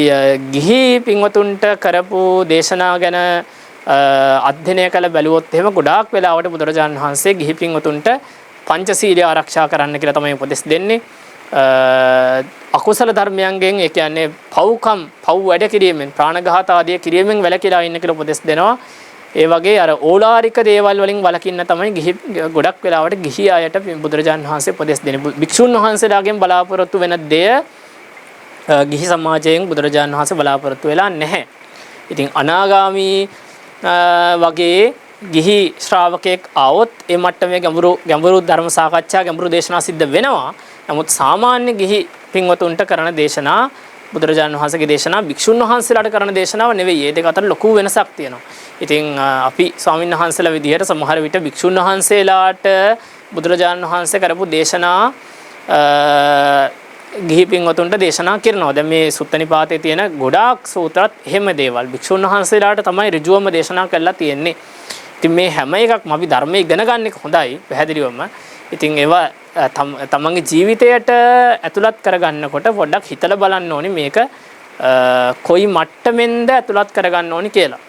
ගිහි පින්වතුන්ට කරපු දේශනා ගැන අධ්‍යයනය කළ බැලුවොත් එහෙම ගොඩාක් වෙලාවට බුදුරජාණන් වහන්සේ ගිහි පින්වතුන්ට පංචශීලය ආරක්ෂා කරන්න කියලා තමයි උපදෙස් දෙන්නේ. අකුසල ධර්මයන්ගෙන් ඒ කියන්නේ පව් වැඩ කිරීමෙන්, ප්‍රාණඝාත ආදී කිරීමෙන් වැළකීලා ඉන්න කියලා උපදෙස් දෙනවා. ඒ වගේ අර ඕලාරික දේවල් වලින් වළකින්න තමයි ගොඩක් වෙලාවට ගිහි අයට බුදුරජාණන් වහන්සේ උපදෙස් දෙන්නේ. භික්ෂුන් වහන්සේලාගෙන් බලාපොරොත්තු වෙන දෙය ගිහි සමාජයෙන් බුදුරජාණන් වහන්සේ බලාපොරොත්තු වෙලා නැහැ. ඉතින් අනාගාමී වගේ ගිහි ශ්‍රාවකෙක් ආවොත් ඒ මට්ටමේ ගැඹුරු ධර්ම සාකච්ඡා, ගැඹුරු දේශනා සිද්ධ වෙනවා. නමුත් සාමාන්‍ය ගිහි පින්වතුන්ට කරන දේශනා, බුදුරජාණන් වහන්සේගේ දේශනා භික්ෂුන් වහන්සේලාට කරන දේශනාව නෙවෙයි. මේ දෙක අතර ලොකු වෙනසක් තියෙනවා. ඉතින් අපි ස්වාමීන් වහන්සේලා විදිහට සමහර විට භික්ෂුන් වහන්සේලාට බුදුරජාණන් වහන්සේ කරපු දේශනා ගිහි පින්වතුන්ට දේශනා කරනවා. දැන් මේ සුත්ත නිපාතේ තියෙන ගොඩාක් සූත්‍රات එහෙම දේවල් භික්ෂුන් වහන්සේලාට තමයි ඍජුවම දේශනා කරලා තියෙන්නේ. ඉතින් මේ හැම එකක්ම අපි ධර්මයේ ඉගෙන ගන්න එක හොඳයි පැහැදිලිවම. ඉතින් ඒවා තමන්ගේ ජීවිතයට ඇතුළත් කරගන්නකොට පොඩ්ඩක් හිතලා බලන්න ඕනි මේක කොයි මට්ටමෙන්ද ඇතුළත් කරගන්න ඕනි කියලා.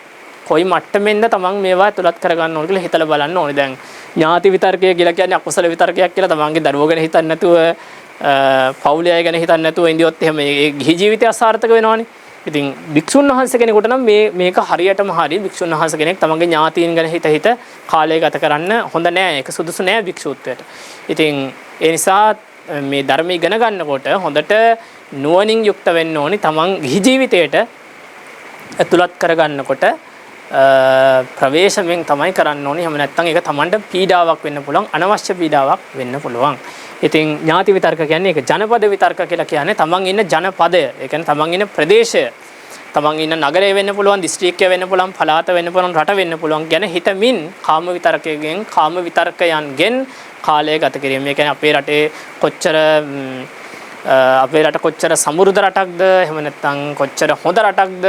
කොයි මට්ටමෙන්ද තමන් මේවා ඇතුළත් කරගන්න ඕනි කියලා හිතලා බලන්න ඕනි. දැන් ඥාති විතර්කය කියලා කියන්නේ අකුසල විතර්කයක් කියලා තමන්ගේ දරුවෝ ගැන හිතන්නේ නැතුව, පවුලේ අය ගැන හිතන්නේ නැතුව ඉඳියොත් එහෙම ඒ ගිහි ජීවිතය අසාර්ථක වෙනවනේ. ඉතින් භික්ෂුන් වහන්සේ කෙනෙකුට නම් මේක හරියටම හරි. භික්ෂුන් වහන්සේ කෙනෙක් තමන්ගේ ඥාතීන් ගැන හිත කාලය ගත කරන්න හොඳ නෑ. ඒක සුදුසු නෑ භික්ෂුත්වයට. ඉතින් ඒ නිසා මේ ධර්ම ඉගෙන ගන්නකොට හොඳට නුවණින් යුක්ත වෙන්න ඕනි. තමන් ගිහි ජීවිතයට ඇතුළත් කරගන්නකොට ප්‍රවේශමෙන් තමයි කරන්න ඕනි. එහෙම නැත්නම් ඒක තමන්ට පීඩාවක් වෙන්න පුළුවන්, අනවශ්‍ය පීඩාවක් වෙන්න පුළුවන්. ඉතින් ඥාති විතර්ක කියන්නේ ඒක ජනපද විතර්ක කියලා කියන්නේ තමන් ඉන්න ජනපදය. ඒ කියන්නේ තමන් ඉන්න ප්‍රදේශය. තමන් ඉන්න නගරය වෙන්න පුළුවන්, දිස්ත්‍රික්කය වෙන්න පුළුවන්, පළාත වෙන්න පුළුවන්, රට වෙන්න පුළුවන් ගැන හිතමින් කාම විතර්කයන්ගෙන් කාලය ගත කිරීම. ඒ කියන්නේ අපේ රටේ කොච්චර සමෘද්ධ රටක්ද, එහෙම නැත්නම් කොච්චර හොඳ රටක්ද,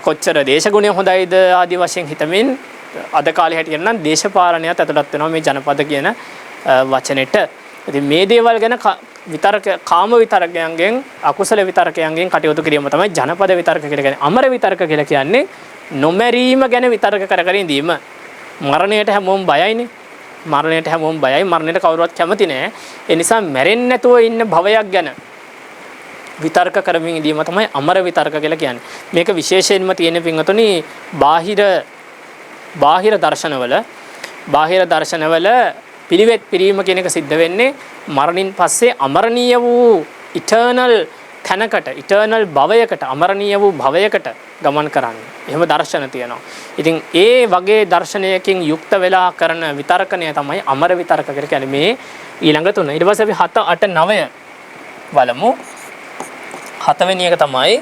කොච්චර දේශගුණය හොඳයිද ආදී වශයෙන් හිතමින් අද කාලේ හැටියට නම් දේශපාලනයත් ඇතුළත් වෙනවා මේ ජනපද කියන වචනෙට. ඉතින් මේ දේවල් ගැන කාම විතර්කයන්ගෙන්, අකුසල විතර්කයන්ගෙන් කටයුතු කිරීම තමයි ජනපද විතර්ක කියලා කියන්නේ. අමර විතර්ක කියලා කියන්නේ නොමැරීම ගැන විතර්ක කර ඉඳීම. මරණයට හැමෝම බයයිනේ. මරණයට කවුරුවත් කැමති නෑ. ඒ නිසා මැරෙන්නේ නැතුව ඉන්න භවයක් ගැන විතර්ක කරමින් ඉඳීම තමයි අමර විතර්ක කියලා කියන්නේ. මේක විශේෂයෙන්ම තියෙන පින්වතුනි බාහිර දර්ශනවල පිළිවෙත් පිරීම කියන එක සිද්ධ වෙන්නේ මරණින් පස්සේ අමරණීය වූ ඉටර්නල් භවයකට, අමරණීය වූ භවයකට ගමන් කරන්නේ. එහෙම දර්ශන තියෙනවා. ඉතින් ඒ වගේ දර්ශනයකින් යුක්ත වෙලා කරන විතර්කණය තමයි අමර විතර්ක කියලා කියන්නේ. මේ ඊළඟ තුන. ඊට පස්සේ අපි 7, 8, 9 බලමු. 7 වෙනි එක තමයි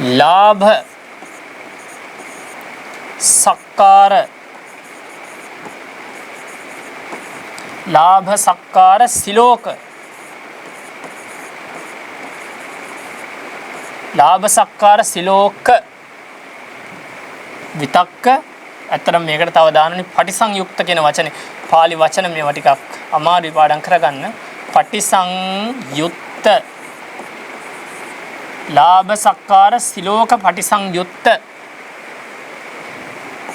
ලාභ සක්කාර සිලෝක ලාභ සක්කාර සිලෝක විතක්ක. ඇත්තටම මේකට තව දානනේ පටිසංයුක්ත කියන වචනේ. පාලි වචන මේවා ටිකක් අමාරුයි පාඩම් කරගන්න. පටිසංයුක්ත ලාභ සක්කාර සිලෝක පටිසංයුක්ත.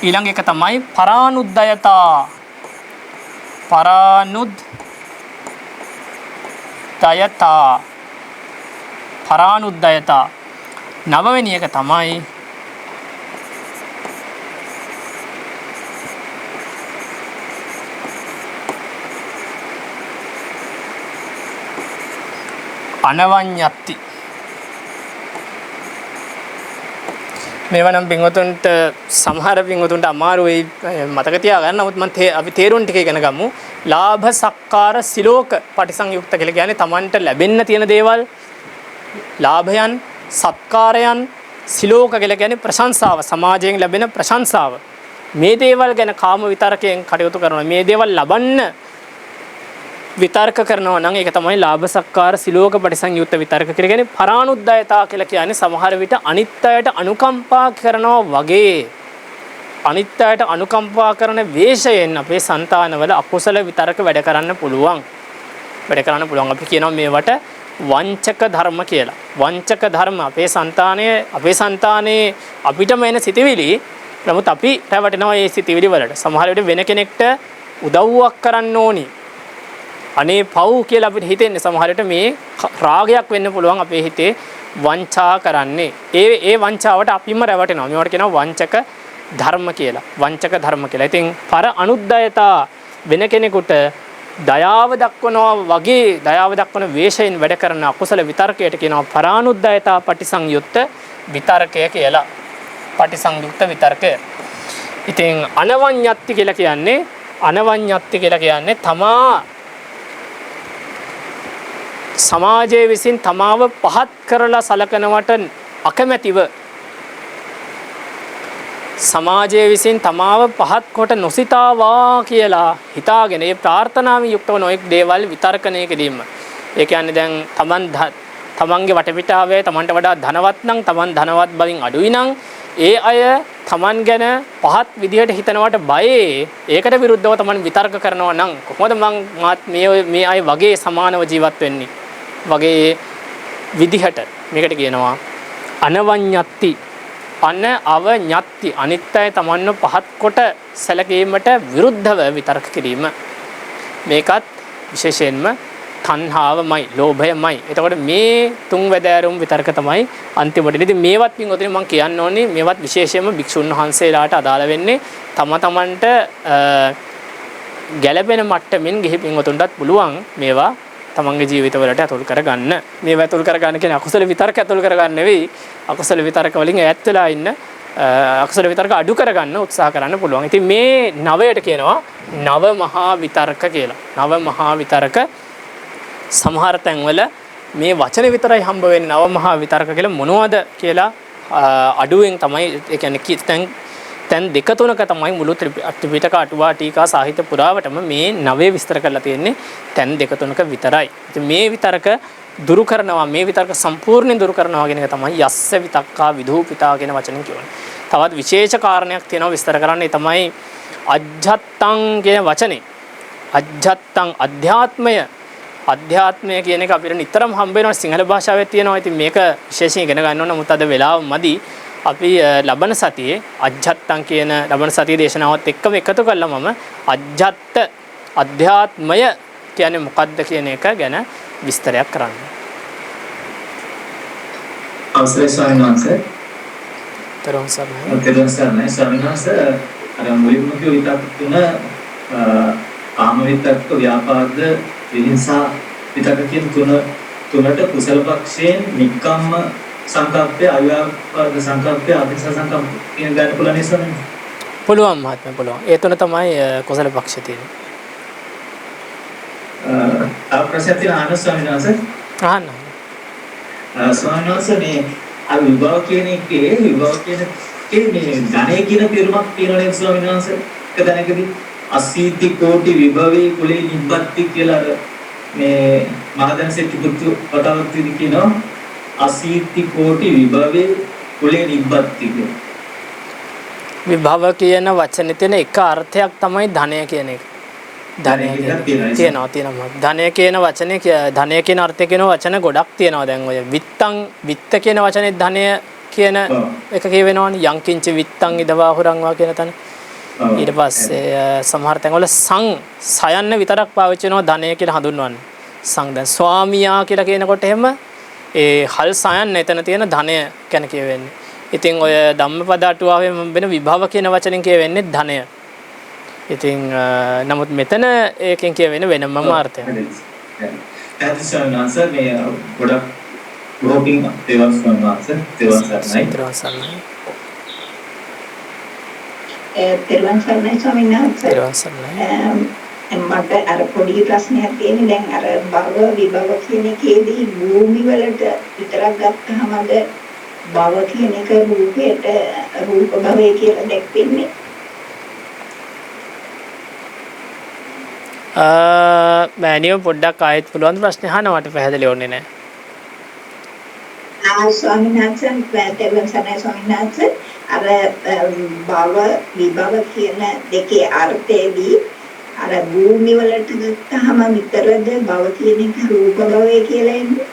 ඊළඟ එක තමයි පරානුද්යතා. පරානුද්යතා. නවවෙනි එක තමයි අනවඤ්ඤත්ති. මේවා නම් පින්වතුන්ට සමහර පින්වතුන්ට අමාරු වෙයි මතක තියාගන්න. නමුත් අපි තේරුම් ටික ඉගෙන ගමු. ලාභ සක්කාර සිලෝක පටිසංයුක්ත කියලා කියන්නේ Tamanට ලැබෙන්න තියෙන දේවල්, ලාභයන්, සත්කාරයන්, සිලෝක කියලා කියන්නේ ප්‍රශංසාව, සමාජයෙන් ලැබෙන ප්‍රශංසාව. මේ දේවල් ගැන කාම විතරකයෙන් කටයුතු කරනවා. මේ දේවල් ලබන්න විතර්ක කරනවා නම් ඒක තමයි ලාභ සක්කාර සිලෝක පටිසංයුක්ත විතර්ක කියලා කියන්නේ. පරානුද්යතා කියලා කියන්නේ සමහර විට අනිත් අයට අනුකම්පා කරනවා වගේ, අනිත් අයට අනුකම්පා කරන වේශයෙන් අපේ సంతානවල අකුසල විතර්ක වැඩ කරන්න පුළුවන්. අපි කියනවා මේවට වංචක ධර්ම කියලා. වංචක ධර්ම අපේ సంతානයේ අපිටම එන සිතිවිලි. නමුත් අපි රැවටෙනවා මේ සිතිවිලි වලට. සමහර විට වෙන කෙනෙක්ට උදව්වක් කරන්න ඕනි. අනේ පව් කියලා අපිට හිතෙන්නේ සමහර විට මේ රාගයක් වෙන්න පුළුවන් අපේ හිතේ වංචා කරන්නේ. ඒ වංචාවට අපිම රැවටෙනවා. මේවට කියනවා වංචක ධර්ම කියලා. ඉතින් පර අනුද්යතා වෙන කෙනෙකුට දයාව දක්වනවා වගේ, දයාව දක්වන වේශයෙන් වැඩ කරන අකුසල විතර්කයට කියනවා පරානුද්යතා පටිසංයුක්ත විතර්කය කියලා. පටිසංයුක්ත විතර්කය. ඉතින් අනවඤ්ඤත්ති කියලා කියන්නේ තමා සමාජයේ විසින් තමාව පහත් කරලා සලකනවට අකමැතිව, සමාජයේ විසින් තමාව පහත් කොට නොසිතාවා කියලා හිතාගෙන ඒ ප්‍රාර්ථනාවෙන් යුක්තව නොඑක් දේවල් විතර්කණය කිරීම. ඒ කියන්නේ දැන් තමන්ගේ වටපිටාවේ තමන්ට වඩා ධනවත් නම්, තමන් ධනවත් බවින් අඩුයි නම් ඒ අය තමන් ගැන පහත් විදිහට හිතනවට බයේ. ඒකට විරුද්ධව තමන් විතර්ක කරනවා නම් කොහොමද මාත් මේ අය වගේ සමානව ජීවත් වෙන්නේ වගේ විදිහට මේකට කියනවා අනවඤ්ඤත්ති. අවඤ්ඤත්ති. අනිත්‍යය තමන්ව පහත් කොට සැලකීමට විරුද්ධව විතර්ක කිරීම. මේකත් විශේෂයෙන්ම තණ්හාවමයි, ලෝභයමයි. එතකොට මේ තුන් වැදෑරුම් විතර්ක තමයි අන්තිමට. ඉතින් මේවත් පින්වතුනි මම කියන්න ඕනේ, මේවත් විශේෂයෙන්ම භික්ෂුන් වහන්සේලාට අදාළ වෙන්නේ. තමන්ට ගැළපෙන මට්ටමින් ගිහි පින්වතුන්ටත් පුළුවන් මේවා තමන්ගේ ජීවිතවලට අතුල් කරගන්න. මේවා අතුල් කරගන්න කියන්නේ අකුසල විතර්ක අතුල් කරගන්න නෙවෙයි. අකුසල විතර්ක වලින් ඈත් වෙලා ඉන්න, අකුසල විතර්ක අඩු කරගන්න උත්සාහ කරන්න පුළුවන්. ඉතින් මේ නවයට කියනවා නව මහා විතර්ක කියලා. නව මහා විතර්ක සමහර තැන්වල මේ වචන විතරයි හම්බ වෙන්නේ. නව මහා විතර්ක කියලා මොනවද කියලා අඩුවෙන් තමයි, ඒ කියන්නේ තැන් දෙක තුනක තමයි මුළු ත්‍රිපිටක අටුවා ටීකා සාහිත්‍ය පුරාවටම මේ නවයේ විස්තර කරලා තියෙන්නේ. තැන් දෙක තුනක විතරයි. ඉතින් මේ විතරක දුරු කරනවා, මේ විතරක සම්පූර්ණයෙන් දුරු කරනවා කියන එක තමයි යස්ස විතක්කා විධූපිතා කියන වචනෙන් කියන්නේ. තවත් විශේෂ කාරණයක් තියෙනවා විස්තර කරන්න. ඒ තමයි අජ්ජත්තං කියන වචනේ. අජ්ජත්තං අධ්‍යාත්මය කියන එක අපිට නිතරම හම්බ වෙනවා සිංහල භාෂාවේ තියෙනවා. ඉතින් මේක විශේෂයෙන් ඉගෙන ගන්න ඕන. නමුත් අද වෙලාව මදි. අපි ලබන සතියේ අජ්ජත්තං කියන ලබන සතියේ දේශනාවත් එක්කම එකතු කළා මම අධ්‍යාත්මය කියන්නේ මොකක්ද කියන එක ගැන විස්තරයක් කරන්න. අවසරයි ස්වාමීන් වහන්සේ. තෙරුවන් සරණයි. ස්වාමීන් වහන්සේ අර මුලින්ම කිව්ව විතක් තුන කාම විතක්ක, ව්‍යාපාද, විහිංසා විතක්ක කියන තුනට කුසල පක්ෂයෙන් නික්කම්ම සංකල්පය, අව්‍යාපාද සංකල්පය, අபிස සංකල්පය කියන ගන්න පුළුවන් නේද ස්වාමීන් වහන්සේ? පුළුවන් මහත්මයා, පුළුවන්. ඒ තුන තමයි කුසල පක්ෂ තියෙන්නේ. ප්‍රශ්න තියෙන ස්වාමීන් වහන්සේ. අහන්න. ස්වාමීන් වහන්සේ මේ අර විභව කියන එකේ මේ ධනය කියන තේරුමක් තියෙනවා නේද ස්වාමීන් වහන්සේ? එක දැනකදී අසීති කෝටි විභවේ කුලේ නිබ්බත්ති කියලා අර මේ මහදන් සෙට්ටිපුත්තු වතාවක් විදි කියනවා අසීති කෝටි විභවේ කුලේ නිබ්බත්ති කියලා. විභව කියන වචනේ තියෙන එක අර්ථයක් තමයි ධනය කියන එක. ධනය තියෙනවා. ධනය කියන වචනේ ධනය කියන අර්ථය කියන වචන ගොඩක් තියෙනවා. දැන් ඔය විත්ත කියන වචනේ ධනය කියන එක කියවෙනවනේ. යංකින්ච විත්තං ඉදවා හුරංවා කියන තැන. ඊට පස්සේ සමහර තැන්වල සයන්න විතරක් පාවිච්චි කරනවා ධනය කියලා හඳුන්වන්නේ. දැන් ස්වාමියා කියලා කියනකොට එහෙම ඒ හල් සයන්න එතන තියෙන ධනය ගැන කියවෙන්නේ. ඉතින් ඔය ධම්මපද අටුවාවේ වෙන විභව කියන වචනෙන් කියවෙන්නේ ධනය. ඉතින් නමුත් මෙතන ඒකෙන් කියවෙන වෙනම අර්ථයක්. ඇත්තටම මේ ගොඩක් බ්‍රෝකින් දේවල් සම්මාස දේවල් සර්ණයි. තෙරුවන් සරණයි ස්වාමීන් වහන්සේ. තෙරුවන් සරණයි. මට අර පොඩි ප්‍රශ්නයක් තියෙන්නේ දැන් අර භව විභව කියන එකේදී භූමි වලට විතරක් ගත්තාමද භව කියන එක රූපයට රූප භවය කියලා දැක්වෙන්නේ. මෑනියෝ පොඩ්ඩක් ආයෙත් පුළුවන් ප්‍රශ්නේ අහනවට පැහැදිලි වුණේ නැහැ. ස්වාමීන් වහන්සේ තෙරුවන් සරණයි ස්වාමීන් වහන්සේ අර භව විභව කියන දෙකේ අර්ථයේදී අර භූමි වලට ගත්තාම විතරද භව කියන එක රූප භවය කියලා එන්නේ.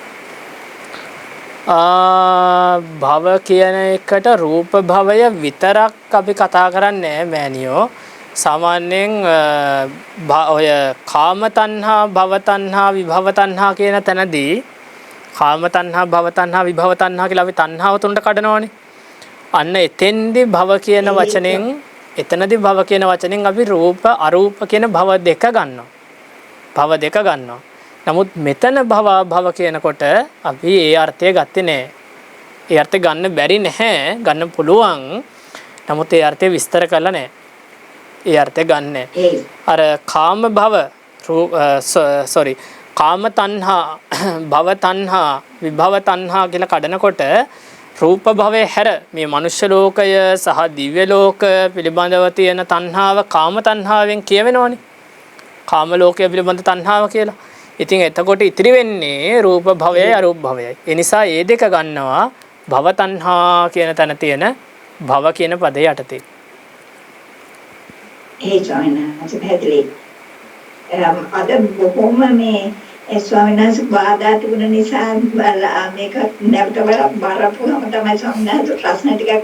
භව කියන එකට රූප භවය විතරක් අපි කතා කරන්නේ මෑනියෝ. සාමාන්‍යයෙන් ඔය කාම තණ්හා භව තණ්හා විභව තණ්හා කියන තැනදී කාම තණ්හා භව තණ්හා විභව තණ්හා කියලා අපි තණ්හාව තුනට කඩනවානේ. අන්න එතෙන්දී භව කියන වචනෙන් එතනදී භව කියන වචනෙන් අපි රූප අරූප කියන භව දෙක ගන්නවා. නමුත් මෙතන භව කියනකොට අපි ඒ අර්ථය ගත්තේ නැහැ. ඒ අර්ථය ගන්න බැරි නැහැ. ගන්න පුළුවන්. නමුත් ඒ අර්ථය විස්තර කරලා නැහැ. ඒ අර්ථය ගන්න. අර කාම භව කාම තණ්හා භව තණ්හා විභව තණ්හා කියලා කඩනකොට රූප භවයේ හැර මේ මනුෂ්‍ය ලෝකය සහ දිව්‍ය ලෝක පිළිබඳව තියෙන තණ්හාව කාම තණ්හාවෙන් කියවෙනවනේ. කාම ලෝකය පිළිබඳ තණ්හාව කියලා. ඉතින් එතකොට ඉතිරි වෙන්නේ රූප භවයයි අරූප භවයයි. ඒ නිසා මේ දෙක ගන්නවා භව තණ්හා කියන තැන තියෙන භව කියන පදේ යටතේ. ඒ ජොයිනස් පැහැදිලි. අද බොහොම මේ ස්වාමීන් වහන්සේ බාධා තිබුණ නිසා මේක නැවත බාරපුවම තමයි ස්වාමීන් වහන්සේ ප්‍රශ්න ටිකක්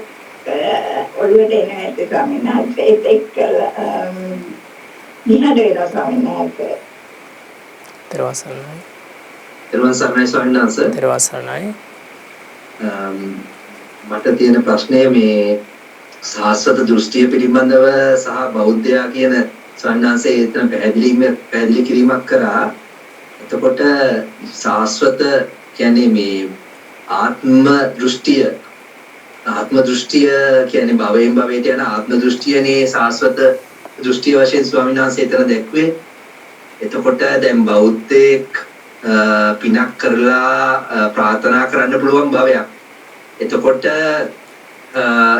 ඔළුවට එන ඇත්තේ ස්වාමීන් වහන්සේ ඒක නිහඬ වෙනවා ස්වාමීන් වහන්සේ. තෙරුවන් සරණයි. තෙරුවන් සරණයි ස්වාමීන් වහන්සේ. තෙරුවන් සරණයි. මට තියෙන ප්‍රශ්නය මේ සාස්වත දෘෂ්ටිය පිළිබඳව සහ බෞද්ධයා කියන ස්වාමීන් වහන්සේ එතන පැහැදිලි කිරීමක් කරා. එතකොට සාස්වත කියන්නේ මේ ආත්ම දෘෂ්ටිය කියන්නේ භවයෙන් භවයට යන ආත්ම දෘෂ්ටියනේ සාස්වත දෘෂ්ටිය වශයෙන් ස්වාමීන් වහන්සේ එතන දැක්වේ. එතකොට දැන් බෞද්ධයෙක් පිනක් කරලා ප්‍රාර්ථනා කරන්න පුළුවන් භවයක්. එතකොට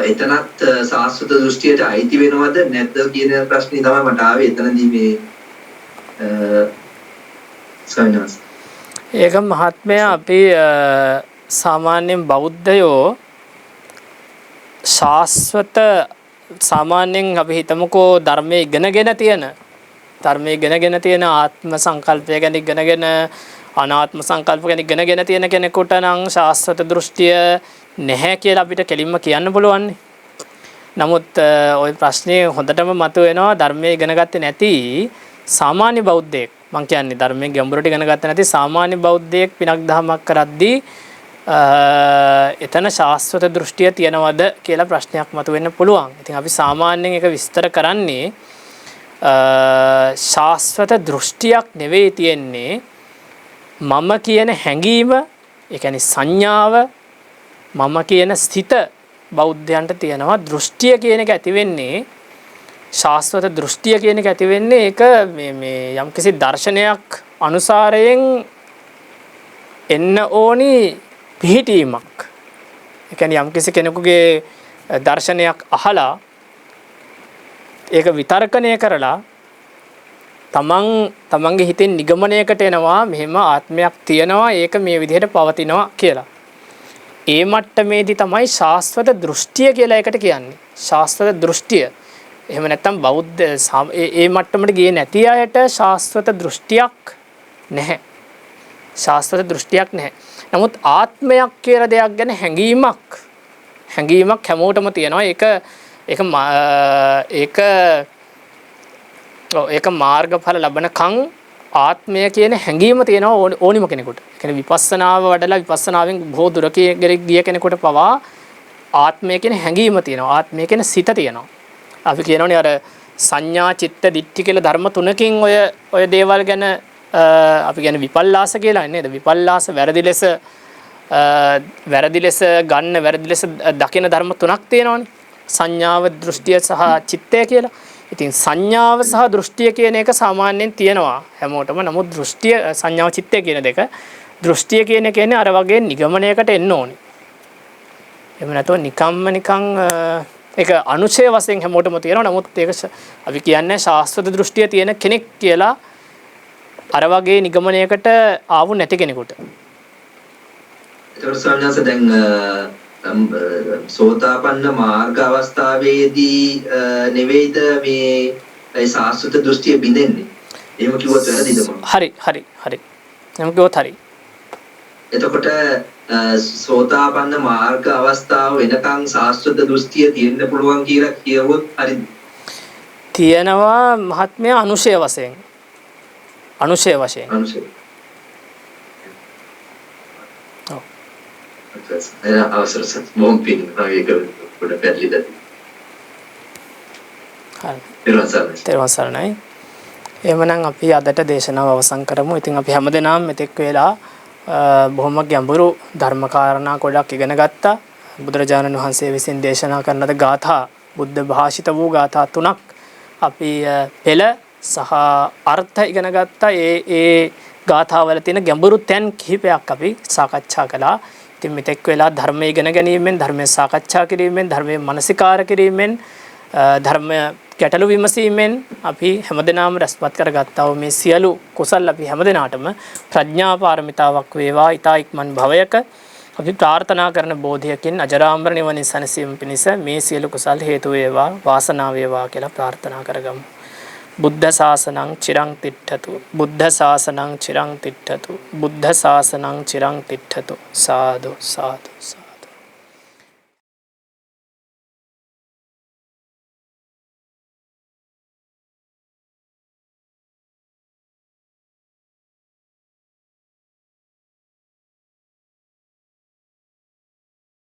එතනත් සාස්වත දෘෂ්ටියට අයිති වෙනවද නැද්ද කියන ප්‍රශ්නේ තමයි මට ආවේ එතනදී මේ ඒක මහත්මයා අපි සාමාන්‍යයෙන් බෞද්ධයෝ ශාස්වත සාමාන්‍යයෙන් අපි හිතමුකෝ ධර්මයේ ඉගෙනගෙන තියෙන ආත්ම සංකල්පය ගැන ඉගෙනගෙන අනාත්ම සංකල්ප ගැන ඉගෙනගෙන තියෙන කෙනෙකුට නම් ශාස්වත දෘෂ්ටිය නැහැ කියලා අපිට කෙලින්ම කියන්න පුළුවන්. නමුත් ওই ප්‍රශ්නේ හොඳටම මතුවෙනවා ධර්මයේ ඉගෙන ගත්තේ නැති සාමාන්‍ය බෞද්ධයෙක්. මං කියන්නේ ධර්මයේ ගැඹුරට ඉගෙන ගත්තේ නැති සාමාන්‍ය බෞද්ධයෙක් පිනක් දහමක් කරද්දී එතන ශාස්වත දෘෂ්ටිය තියනවද කියලා ප්‍රශ්නයක් මතුවෙන්න පුළුවන්. ඉතින් අපි සාමාන්‍යයෙන් ඒක විස්තර කරන්නේ ශාස්වත දෘෂ්ටියක් නෙවෙයි තියෙන්නේ මම කියන හැඟීම, ඒ කියන්නේ සංඥාව, මම කියන ස්ථිත බෞද්ධයන්ට තියෙනවා. දෘෂ්ටිය කියන එක ඇති වෙන්නේ ශාස්වත දෘෂ්ටිය කියන එක ඇති වෙන්නේ ඒක මේ යම්කිසි දර්ශනයක් අනුසාරයෙන් එන්න ඕනි පිහිටීමක්. ඒ කියන්නේ යම්කිසි කෙනෙකුගේ දර්ශනයක් අහලා ඒක විතර්කණය කරලා තමන්ගේ හිතෙන් නිගමනයකට එනවා මෙහෙම ආත්මයක් තියෙනවා ඒක මේ විදිහට පවතිනවා කියලා. ඒ මට්ටමේදී තමයි ශාස්ත්‍රත දෘෂ්ටිය කියලා එකට කියන්නේ. ශාස්ත්‍රත දෘෂ්ටිය. එහෙම නැත්නම් බෞද්ධ ඒ මට්ටමට ගියේ නැති අයට ශාස්ත්‍රත දෘෂ්ටියක් නැහැ. ශාස්ත්‍රත දෘෂ්ටියක් නැහැ. නමුත් ආත්මයක් කියලා දෙයක් ගැන හැඟීමක් හැමෝටම තියෙනවා. ඒක මාර්ගඵල ලබනකම් ආත්මය කියන හැඟීම තියෙනවා ඕනිම කෙනෙකුට. ඒ කියන්නේ විපස්සනාව වඩලා විපස්සනාවෙන් බොහෝ දුරක ගිය කෙනෙකුට පවා ආත්මය කියන හැඟීම තියෙනවා. ආත්මය කියන සිත තියෙනවා. අපි කියනෝනේ අර සංඥා චිත්ත දිට්ඨි කියලා ධර්ම තුනකින් ඔය දේවල් ගැන අපි කියන්නේ විපල්ලාස කියලා නේද? විපල්ලාස වැරදි ලෙස ගන්න වැරදි ලෙස දකින ධර්ම තුනක් තියෙනවානේ. සංඥාව, දෘෂ්ටිය සහ චිත්තය කියලා. ඉතින් සංඥාව සහ දෘෂ්ටිය කියන එක සාමාන්‍යයෙන් තියෙනවා හැමෝටම. නමුත් දෘෂ්ටිය සංඥාව චිත්තය කියන දෙක දෘෂ්ටිය කියන එක කියන්නේ අර වගේ නිගමනයකට එන්න ඕනේ. එහෙම නැතුව නිකන් ඒක අනුශය වශයෙන් හැමෝටම තියෙනවා. නමුත් ඒක අපි කියන්නේ ශාස්ත්‍රීය දෘෂ්ටිය තියෙන කෙනෙක් කියලා අර වගේ නිගමනයකට ආවු නැති කෙනෙකුට. ඒතර ස්වාමීන් දැන් සෝතාපන්න මාර්ග අවස්ථාවේදී නෙවෙයිද මේ ශාස්ත්‍රීය දෘෂ්ටිය බිඳෙන්නේ. එහෙම කිව්වොත් වැරදිද මම? හරි. එහෙම කිව්වොත් හරි. එතකොට සෝතාපන්න මාර්ග අවස්ථාව වෙනකන් ශාස්ත්‍රීය දෘෂ්ටිය තියෙන්න පුළුවන් කියලා කියවොත් හරිද? තියෙනවා මහත්මයා අනුශය වශයෙන්. අනුශය. ඔව්. අවසර සත් මොම්පින් ආයේ පොඩ පැටලිද? හරි. ඊළඟ සරණයි. එහෙමනම් අපි අදට දේශනාව අවසන් කරමු. ඉතින් අපි හැමදෙනාම මෙතෙක් වෙලා බොහොම ගැඹුරු ධර්ම කාරණා ගොඩක් ඉගෙන ගත්තා. බුදුරජාණන් වහන්සේ විසින් දේශනා කරන ලද ගාථා බුද්ධ භාෂිත වූ ගාථා තුනක් අපි පෙළ සහ අර්ථ ඉගෙන ගත්තා. ඒ ගාථාවල තියෙන ගැඹුරු තැන් කිහිපයක් අපි සාකච්ඡා කළා. ඉතින් මෙතෙක් වෙලා ධර්මය ඉගෙන ගැනීමෙන්, ධර්මය සාකච්ඡා කිරීමෙන්, ධර්මයේ මනසිකාර කිරීමෙන්, ධර්මය ගැටළු විමසීමෙන් අපි හැමදෙනාම රැස්පත් කරගත්තා වූ මේ සියලු කුසල් අපි හැමදෙනාටම ප්‍රඥා පාරමිතාවක් වේවා. ඊතා ඉක්මන් භවයක අපි ප්‍රාර්ථනා කරන බෝධියකින් අජරාමර නිවන සැනසීම පිණිස මේ සියලු කුසල් හේතු වේවා, වාසනාව වේවා කියලා ප්‍රාර්ථනා කරගමු. බුද්ධ ශාසනං චිරං තිට්ඨතු. බුද්ධ ශාසනං චිරං තිට්ඨතු. බුද්ධ ශාසනං චිරං තිට්ඨතු. සාදු සාදු.